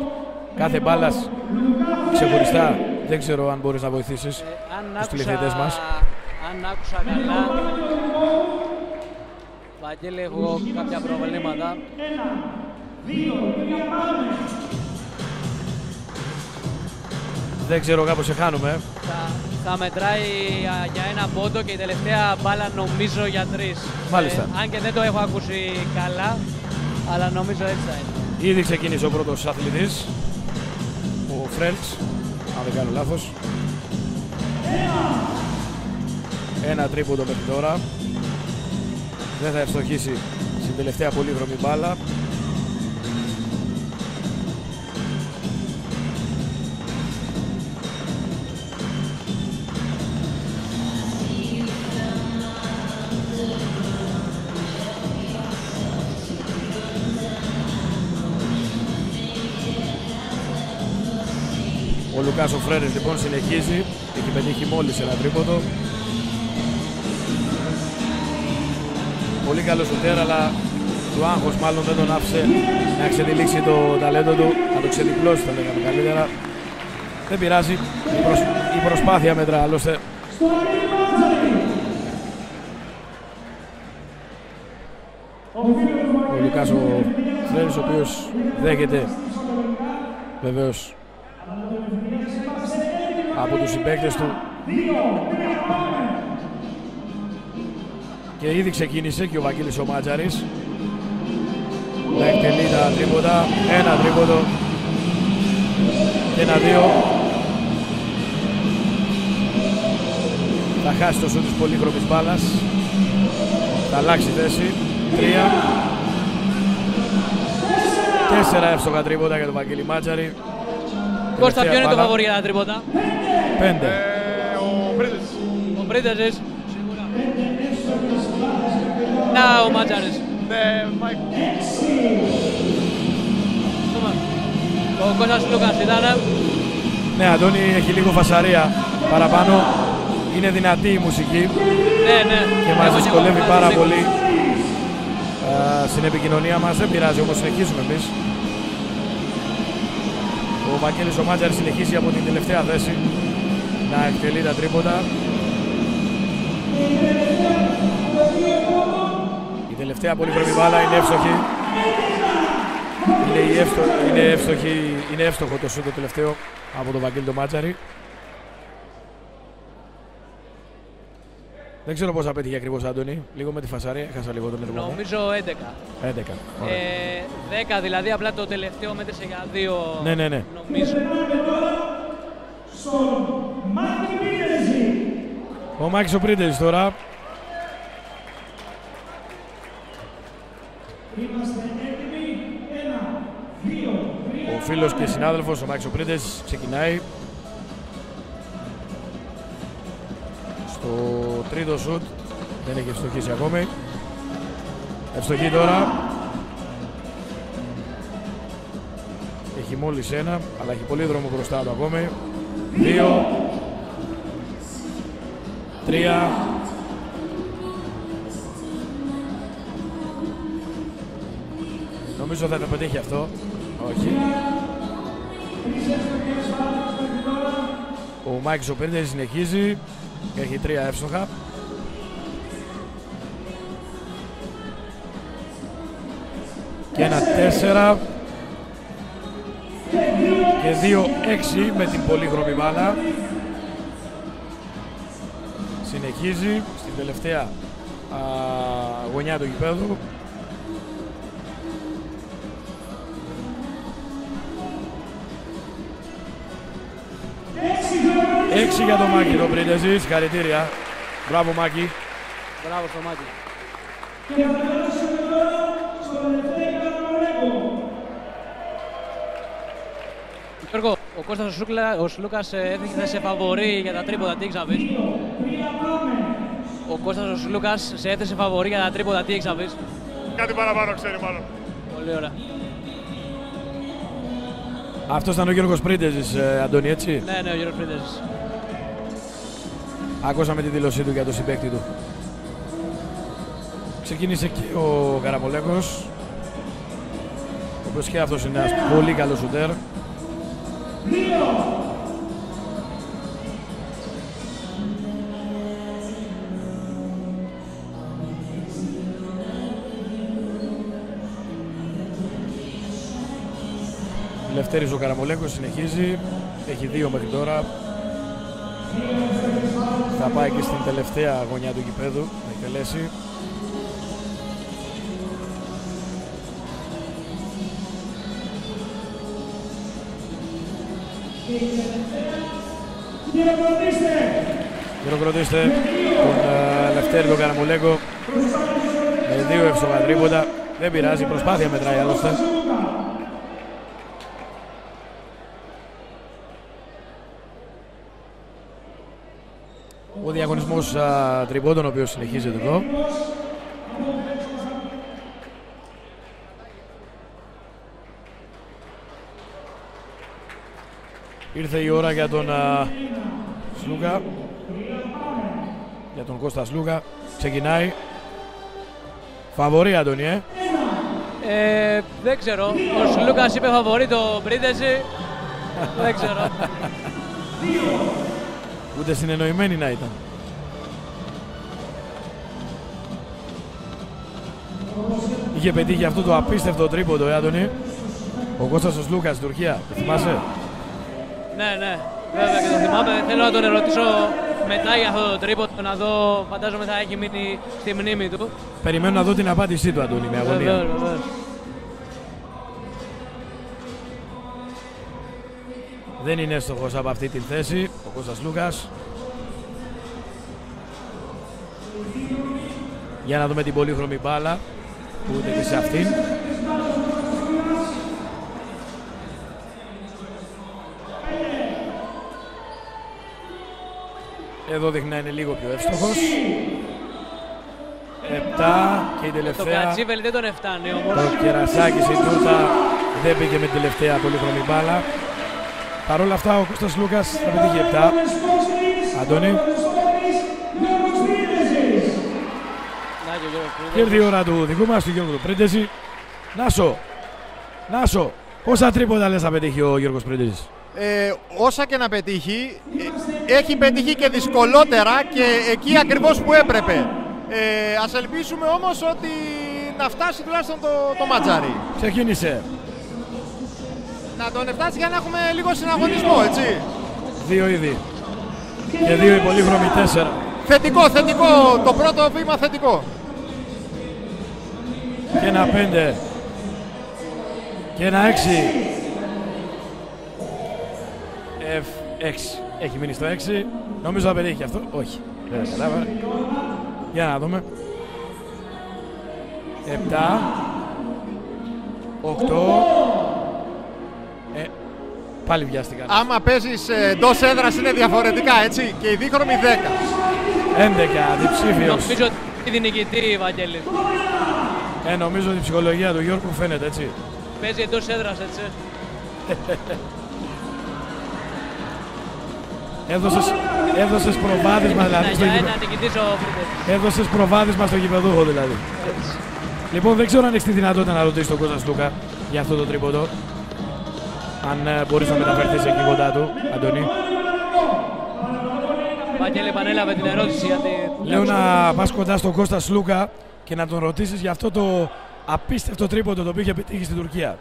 κάθε μπάλας ξεχωριστά, δεν ξέρω αν μπορείς να βοηθήσεις τους τηλεθεατές μας. Αν άκουσα καλά, Βαγγέλη, έχω κάποια προβλήματα. Δεν ξέρω, κάπως σε χάνουμε. Θα μετράει για ένα πόντο και η τελευταία μπάλα νομίζω για 3. Μάλιστα. Αν και δεν το έχω ακούσει καλά, αλλά νομίζω έτσι θα είναι. Ήδη ξεκίνησε ο πρώτος αθλητής, ο Φρέλτς, αν δεν κάνω λάθος. Ένα τρίποντο μέχρι τώρα. Δεν θα ευστοχίσει στην τελευταία πολύχρωμη μπάλα. Ο Λουκάς ο Φρέρες λοιπόν συνεχίζει, έχει πετύχει μόλις ένα τρίποντο. Πολύ καλό σουτέρ, αλλά το άγχος μάλλον δεν τον άφησε να ξεδιλήξει το ταλέντο του, να το ξεδιπλώσει θα λέγαμε καλύτερα. Δεν πειράζει, η προσπάθεια μέτρα άλλωστε. Ο Λουκάς ο Φρέρες, ο οποίος δέχεται βεβαίως από τους συμπαίκτες του και ήδη ξεκίνησε και ο Βαγγέλης ο Μάτζαρης να εκτελεί τα τρίποτα, ένα τρίποντο και ένα-δύο. Θα χάσει το σούτ της πολύχρωμης μπάλας, θα αλλάξει θέση, 3, 4 εύστοχα τρίποτα για τον Βαγγέλη Μάτζαρη. Κώστα, ποιο είναι το φαβορί για τα τρίποτα? 5. Ο Πρίντεζης. Να, ο Μάτζαρης. Ο Κώστας Λούκας ήταν. Ναι, Αντώνη, έχει λίγο φασαρία παραπάνω. Είναι δυνατή η μουσική. Ναι. Και μας δυσκολεύει πάρα πολύ στην επικοινωνία μας. Δεν πειράζει, όμως συνεχίζουμε εμείς. Ο Βαγγέλης ο Μάτζαρης συνεχίζει από την τελευταία θέση να εκτελεί τα τρίποτα. Η τελευταία πολύχρωμη μπάλα είναι εύστοχη. Είναι εύστοχο το σούτ το τελευταίο από τον Βαγγέλη τον Μάτζαρη. Δεν ξέρω πώς θα πέτυχε ακριβώς, Άντωνη. Λίγο με τη φασαρία, έχασα λίγο τον έργο. Νομίζω 11. 11. 10 δηλαδή, απλά το τελευταίο μέτρησε για 2. Ναι. Νομίζω. Ο Μάκης ο Πρίντεζης τώρα. Είμαστε έτοιμοι. 1, 2, 3. Ο φίλος και συνάδελφος, ο Μάκης ο Πρίντεζης, ξεκινάει. Στο τρίτο σουτ, δεν έχει ευστοχίσει ακόμη. Ευστοχή τώρα. Έχει μόλις ένα, αλλά έχει πολύ δρόμο μπροστά του ακόμη. 2, 3. Νομίζω θα το πετύχει αυτό. Όχι. Ο Μάικς ο Πρίντεζης συνεχίζει. Έχει 3 εύστοχα. Και ένα 4. Και 2-6 με την πολύχρωμη μπάλα. Συνεχίζει στην τελευταία γωνιά του γηπέδου. 6 για τον Μάκη τον Πρίντεζη, συγχαρητήρια. Μπράβο Μάκη. Μπράβο στο Μάκη. Και θα περάσουμε τώρα στο Ελευθέρη Καραμαλέκο. Γιώργο, ο Κώστας ο Σλούκας έδειχνε σε φαβορί για τα τρίποτα, τι έχεις να πεις? Ο Κώστας ο Σλούκας σε έθεσε φαβορί για τα τρίποτα, τι έχεις να πεις? Κάτι παραπάνω ξέρει μάλλον. Πολύ ωραία. Αυτός ήταν ο Γιώργος Πρίντεζης, Αντώνη, έτσι? Ναι, ο Γιώργος Πρίντεζης. Ακούσαμε τη δήλωσή του για τον συμπαίκτη του. Ξεκίνησε και ο Καραμολέκος, ο οποίος και αυτός είναι ένας πολύ καλός σουτέρ. Λευτέρης ο Καραμολέκος συνεχίζει, έχει 2 μέχρι τώρα. Θα πάει και στην τελευταία γωνιά του γηπέδου να εκτελέσει. Χειροκροτήστε τον Λευτέρη τον Καραμολέκο με 2 εύστοχα τρίποτα. Δεν πειράζει, προσπάθεια μετράει άλλωστε. Ο διαγωνισμός τριπώντων, ο οποίος συνεχίζεται εδώ. Ήρθε η ώρα για τον Σλούκα, για τον Κώστα Σλούκα. Ξεκινάει. Φαβορί, Αντώνη, Δεν ξέρω. Ο Σλούκας είπε φαβορί το Πρίντεζη. Δεν ξέρω. Ούτε συνεννοημένοι να ήταν. Είχε πετύχει αυτό το απίστευτο τρίποντο, Άντωνη. Ο Κώστας ο Σλούκας στην Τουρκία. Το θυμάσαι? Ναι, βέβαια και το θυμάμαι. Θέλω να τον ερωτήσω μετά για αυτό το τρίποντο, να δω, φαντάζομαι θα έχει μείνει στη μνήμη του. Περιμένω να δω την απάντησή του, Άντωνη, με αγωνία. Βεβαίως. Δεν είναι εύστοχος από αυτή την θέση ο Κώστας Λούκας. Για να δούμε την πολύχρωμη μπάλα που ούτε και σε αυτήν. Εδώ δείχνει να είναι λίγο πιο εύστοχος. 7 και η τελευταία. Το Κατσίβελ δεν τον φτάνει όμως. Το Κερασάκης, η τούρτα δεν πήγε με την τελευταία πολύχρωμη μπάλα. Παρ' όλα αυτά ο Κώστας Λούκας θα πετύχει 7. Αντώνη. Και ήρθε η ώρα του δικού μας, του Γιώργου Πρίντεζη. Νάσο, πόσα τρίποτα λες θα πετύχει ο Γιώργος Πρίντεζης? Όσα και να πετύχει, έχει πετύχει και δυσκολότερα και εκεί ακριβώς που έπρεπε. Ας ελπίσουμε όμως ότι να φτάσει τουλάχιστον το ματζάρι. Ξεκίνησε. Να τον φτάσει για να έχουμε λίγο συναγωνισμό, έτσι. 2 ήδη. Και 2 οι πολύχρωμοι 4. Θετικό. Το πρώτο βήμα θετικό. Και ένα 5. Και ένα 6. F6. Έχει μείνει στο 6. Νομίζω θα πετύχει αυτό. Όχι. Δεν κατάλαβα. Για να δούμε. 7. Πάλι βιάστηκαν. Άμα παίζεις εντός έδρας είναι διαφορετικά, έτσι. Και η δίχρωμη 10. 11, διψήφιος. Νομίζω ότι είναι νικητή, Βαγγέλη. Νομίζω ότι η ψυχολογία του Γιώργου φαίνεται, έτσι. Παίζει εντός έδρας, έτσι. Έδωσες προβάδισμα δηλαδή στο Έδωσες προβάδισμα στο γηπεδούχο δηλαδή. Έτσι. Λοιπόν, δεν ξέρω αν έχεις τη δυνατότητα να ρωτήσεις τον Κώστα Σλούκα για αυτό το τρίποντο. Αν μπορείς να μεταφερθείς εκεί κοντά του, Αντώνη. Βαγγέλη, επανέλαβε την ερώτηση γιατί... Λέω να πας κοντά στον Κώστα Σλούκα και να τον ρωτήσεις για αυτό το απίστευτο τρίποντο το οποίο είχε πετύχει στην Τουρκία.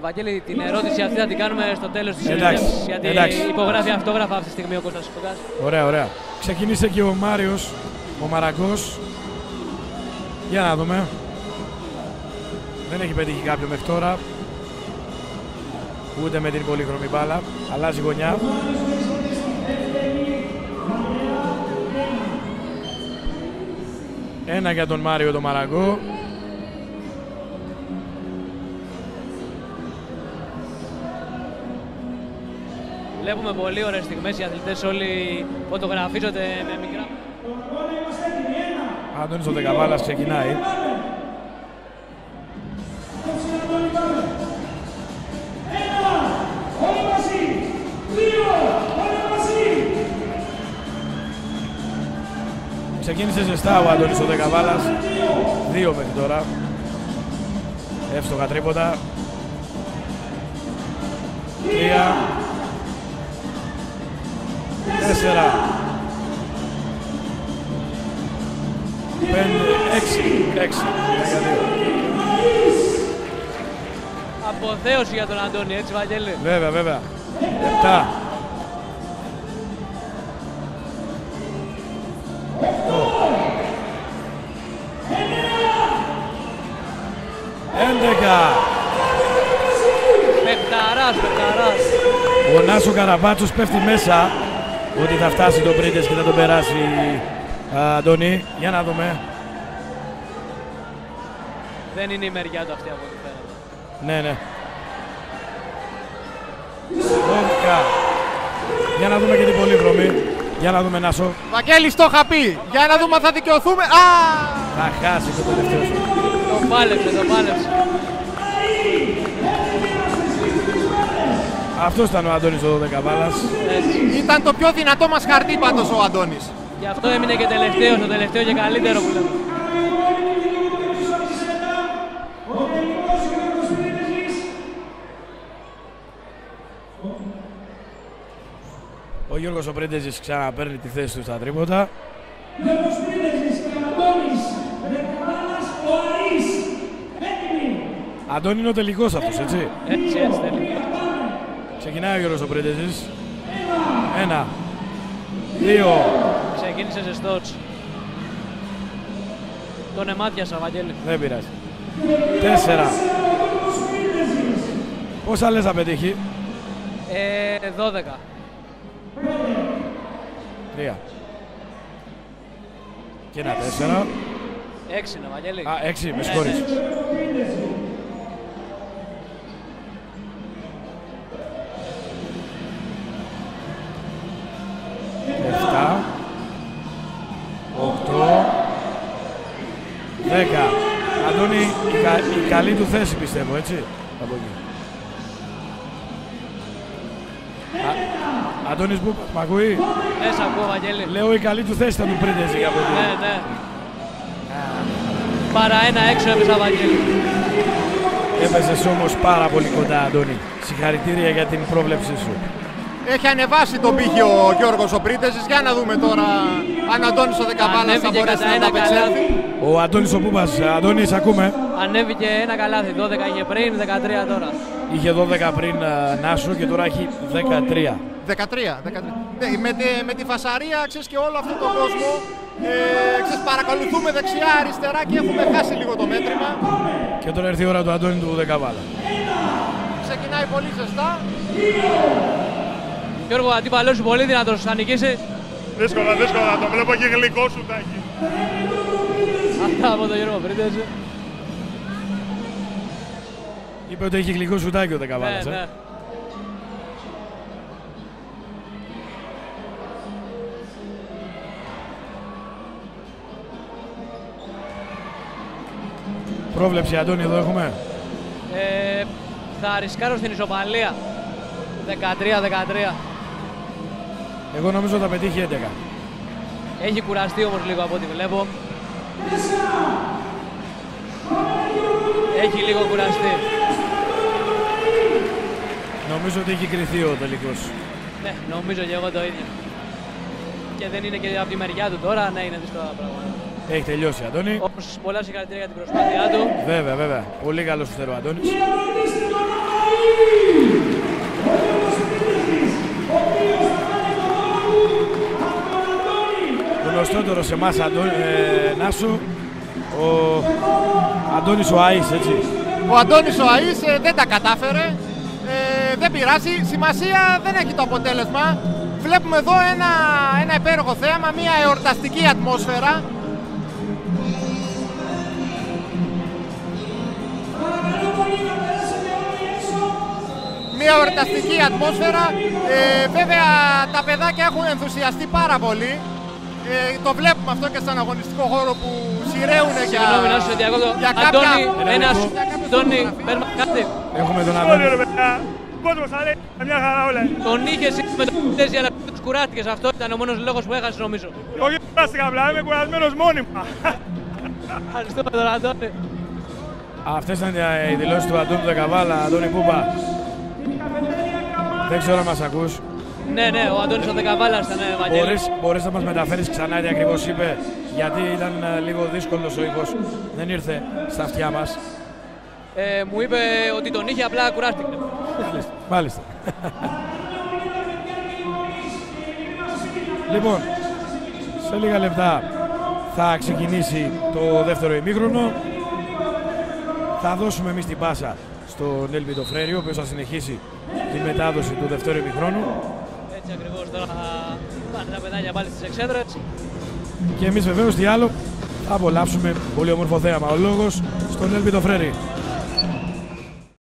Βαγγέλη, την ερώτηση αυτή θα την κάνουμε στο τέλος της Εντάξει, συνέντευξης, γιατί υπογράφει αυτόγραφα αυτή τη στιγμή ο Κώστας Σλούκας. Ωραία, ωραία. Ξεκινήσε και ο Μάριος, ο Μαραγκός. Για να δούμε. Δεν έχει πετύχει κάποιο μέχρι τώρα. Ούτε με την πολύχρωμη μπάλα. Αλλάζει γωνιά. Ένα για τον Μάριο τον Μαραγκό. Βλέπουμε πολύ ωραίες στιγμές, οι αθλητές όλοι φωτογραφίζονται με μικρά. Αντώνης ο Δεκαβάλας ξεκινάει. Ξεκίνησε ζεστά ο Αντώνης ο Δεκαβάλας. 2 μέχρι τώρα. Εύστοχα τρίποντα. 3. 4. 5, 6. 6. Αποθέωση για τον Αντώνη, έτσι Βαγγέλη. Βέβαια, βέβαια. 7. 11. Πεκταράς. Ο Νάσο Καραβάτσος πέφτει μέσα ότι θα φτάσει τον Πρίντες και θα τον περάσει Αντώνη. Για να δούμε. Δεν είναι η μεριά του αυτή από ό,τι φαίνεται. Ναι. 12. Για να δούμε και την πολύχρωμη. Για να δούμε Νάσο. Βαγγέλη, το είχα πει. Για να δούμε αν θα δικαιωθούμε. Θα χάσει το τελευταίο σου. Το πάλεψε. Αυτός ήταν ο Αντώνης ο Δεκαβάλας. Ήταν το πιο δυνατό μας χαρτί πάντως ο Αντώνης. Γι' αυτό έμεινε και τελευταίο, το τελευταίο και καλύτερο που λέμε. Ο Γιώργος ο Πρίντεζης ξαναπαίρνει τη θέση του στα τρίποτα. Γιώργος Πρίντεζης και Αντώνης Δεκαβάλας ο Αρής. Έτοιμοι. Αντώνη είναι ο τελικός αυτός, έτσι. Έτσι, τελικός. Ξεκινάει ο Γιώργος ο Πρίντεζης. 1. 2. Ξεκίνησε ζεστός. Τον εμάτιασα, Βαγγέλη. Δεν πειράζει. 4. Πόσα λες θα πετύχει? 12. 3. Και ένα 4. 6 είναι, Βαγγέλη. 6, με συγχωρείς. 7. 8. 10. Αντώνη, η καλή του θέση πιστεύω, έτσι. Από εκεί. Αντώνης που μ' ακούει? Ναι, σ' ακούω, Βαγγέλη. Λέω η καλή του θέση θα του Πρίντεζη από εκεί. Ναι. Παρά ένα έξω έπαιζα, Βαγγέλη. Έπαιζες όμως πάρα πολύ κοντά, Αντώνη. Συγχαρητήρια για την πρόβλεψή σου. Έχει ανεβάσει τον πύχη ο Γιώργος ο Πρίντεζης. Για να δούμε τώρα αν Αντώνης ο Δεκαβάλας θα μπορέσει να τα απεξέλθει. Ο Αντώνης ο Πούπας. Αντώνης, ακούμε. Ανέβηκε ένα καλάθι. 12 είχε πριν, 13 τώρα. Είχε 12 πριν Νάσο και τώρα έχει 13. 13. Ναι, με τη φασαρία, ξέρεις, και όλο αυτόν τον κόσμο, ξέρεις, παρακολουθούμε δεξιά, αριστερά και έχουμε χάσει λίγο το μέτρημα. Και τώρα έρθει η ώρα του Αντώνη του Δεκαβάλα. Ξεκινάει πολύ ζεστά. Γιώργο, αντίπαλός σου πολύ δυνατός, θα νικήσει. Δύσκολα, το βλέπω και γλυκό σου τάκι. Αυτά από τον Γιώργο Πρίντεζη. Είπε ότι έχει γλυκό σουτάκι ο Δεκαβάλας. Ναι, ναι. Πρόβλεψη, Αντώνη, εδώ έχουμε. Θα ρισκάρω στην ισοπαλία. 13-13. Εγώ νομίζω θα πετύχει 11. Έχει κουραστεί όμως λίγο από ό,τι βλέπω. Έχει λίγο κουραστεί. Νομίζω ότι έχει κρυθεί ο τελικός. Ναι, νομίζω και εγώ το ίδιο. Και δεν είναι και από τη μεριά του τώρα, ναι, είναι δύσκολα τα πράγματα. Έχει τελειώσει, Αντώνη. Όμως πολλά συγχαρητήρια για την προσπάθειά του. Βέβαια, βέβαια. Πολύ καλός φτερό, Αντώνης. Γνωστότερο σε εμάς, Νάσο, ο Αντώνης ο Αΐς, έτσι. Ο Αντώνης ο Αΐς δεν τα κατάφερε, δεν πειράζει, σημασία δεν έχει το αποτέλεσμα. Βλέπουμε εδώ ένα υπέροχο θέαμα, μια εορταστική ατμόσφαιρα. Μια εορταστική ατμόσφαιρα, βέβαια τα παιδάκια έχουν ενθουσιαστεί πάρα πολύ. Το βλέπουμε αυτό και στον αγωνιστικό χώρο που σειραίουνε για κάποια... Αντώνη, παίρνουμε κάτι. Έχουμε τον Αντώνη. Κόσμος αρέσει, μια χαρά όλα. Τον είχες με το πτέσιο, αλλά τους κουράστηκες. Αυτό ήταν ο μόνος λόγος που έχασες, νομίζω. Όχι κουράστηκα απλά, είμαι κουρασμένος μόνιμα. Ευχαριστούμε τον Αντώνη. Αυτές ήταν οι δηλώσεις του Αντώνη Δεκαβάλα. Αντώνη Πούπα, δεν ξέρω αν μας ακούς. Ναι, ναι, ο Αντώνης ο Δεκαβάλας ήταν, Βαγγέλη. Μπορείς να μας μεταφέρεις ξανά τι ακριβώς είπε, γιατί ήταν λίγο δύσκολος ο ήχος, δεν ήρθε στα αυτιά μας. Μου είπε ότι τον είχε, απλά κουράστηκε. Μάλιστα. Λοιπόν, σε λίγα λεπτά θα ξεκινήσει το δεύτερο ημίχρονο. Θα δώσουμε εμείς την πάσα στον Έλβητο Φρέριο, ο οποίος θα συνεχίσει τη μετάδοση του δεύτερου ημιχρόνου. Έτσι ακριβώς, τώρα θα πάνε τα παιδάκια πάλι στις εξέδρες. Και εμείς βεβαίως τι άλλο, θα απολαύσουμε πολύ όμορφο θέαμα. Ο λόγος στον Έλβητο Φρέριο.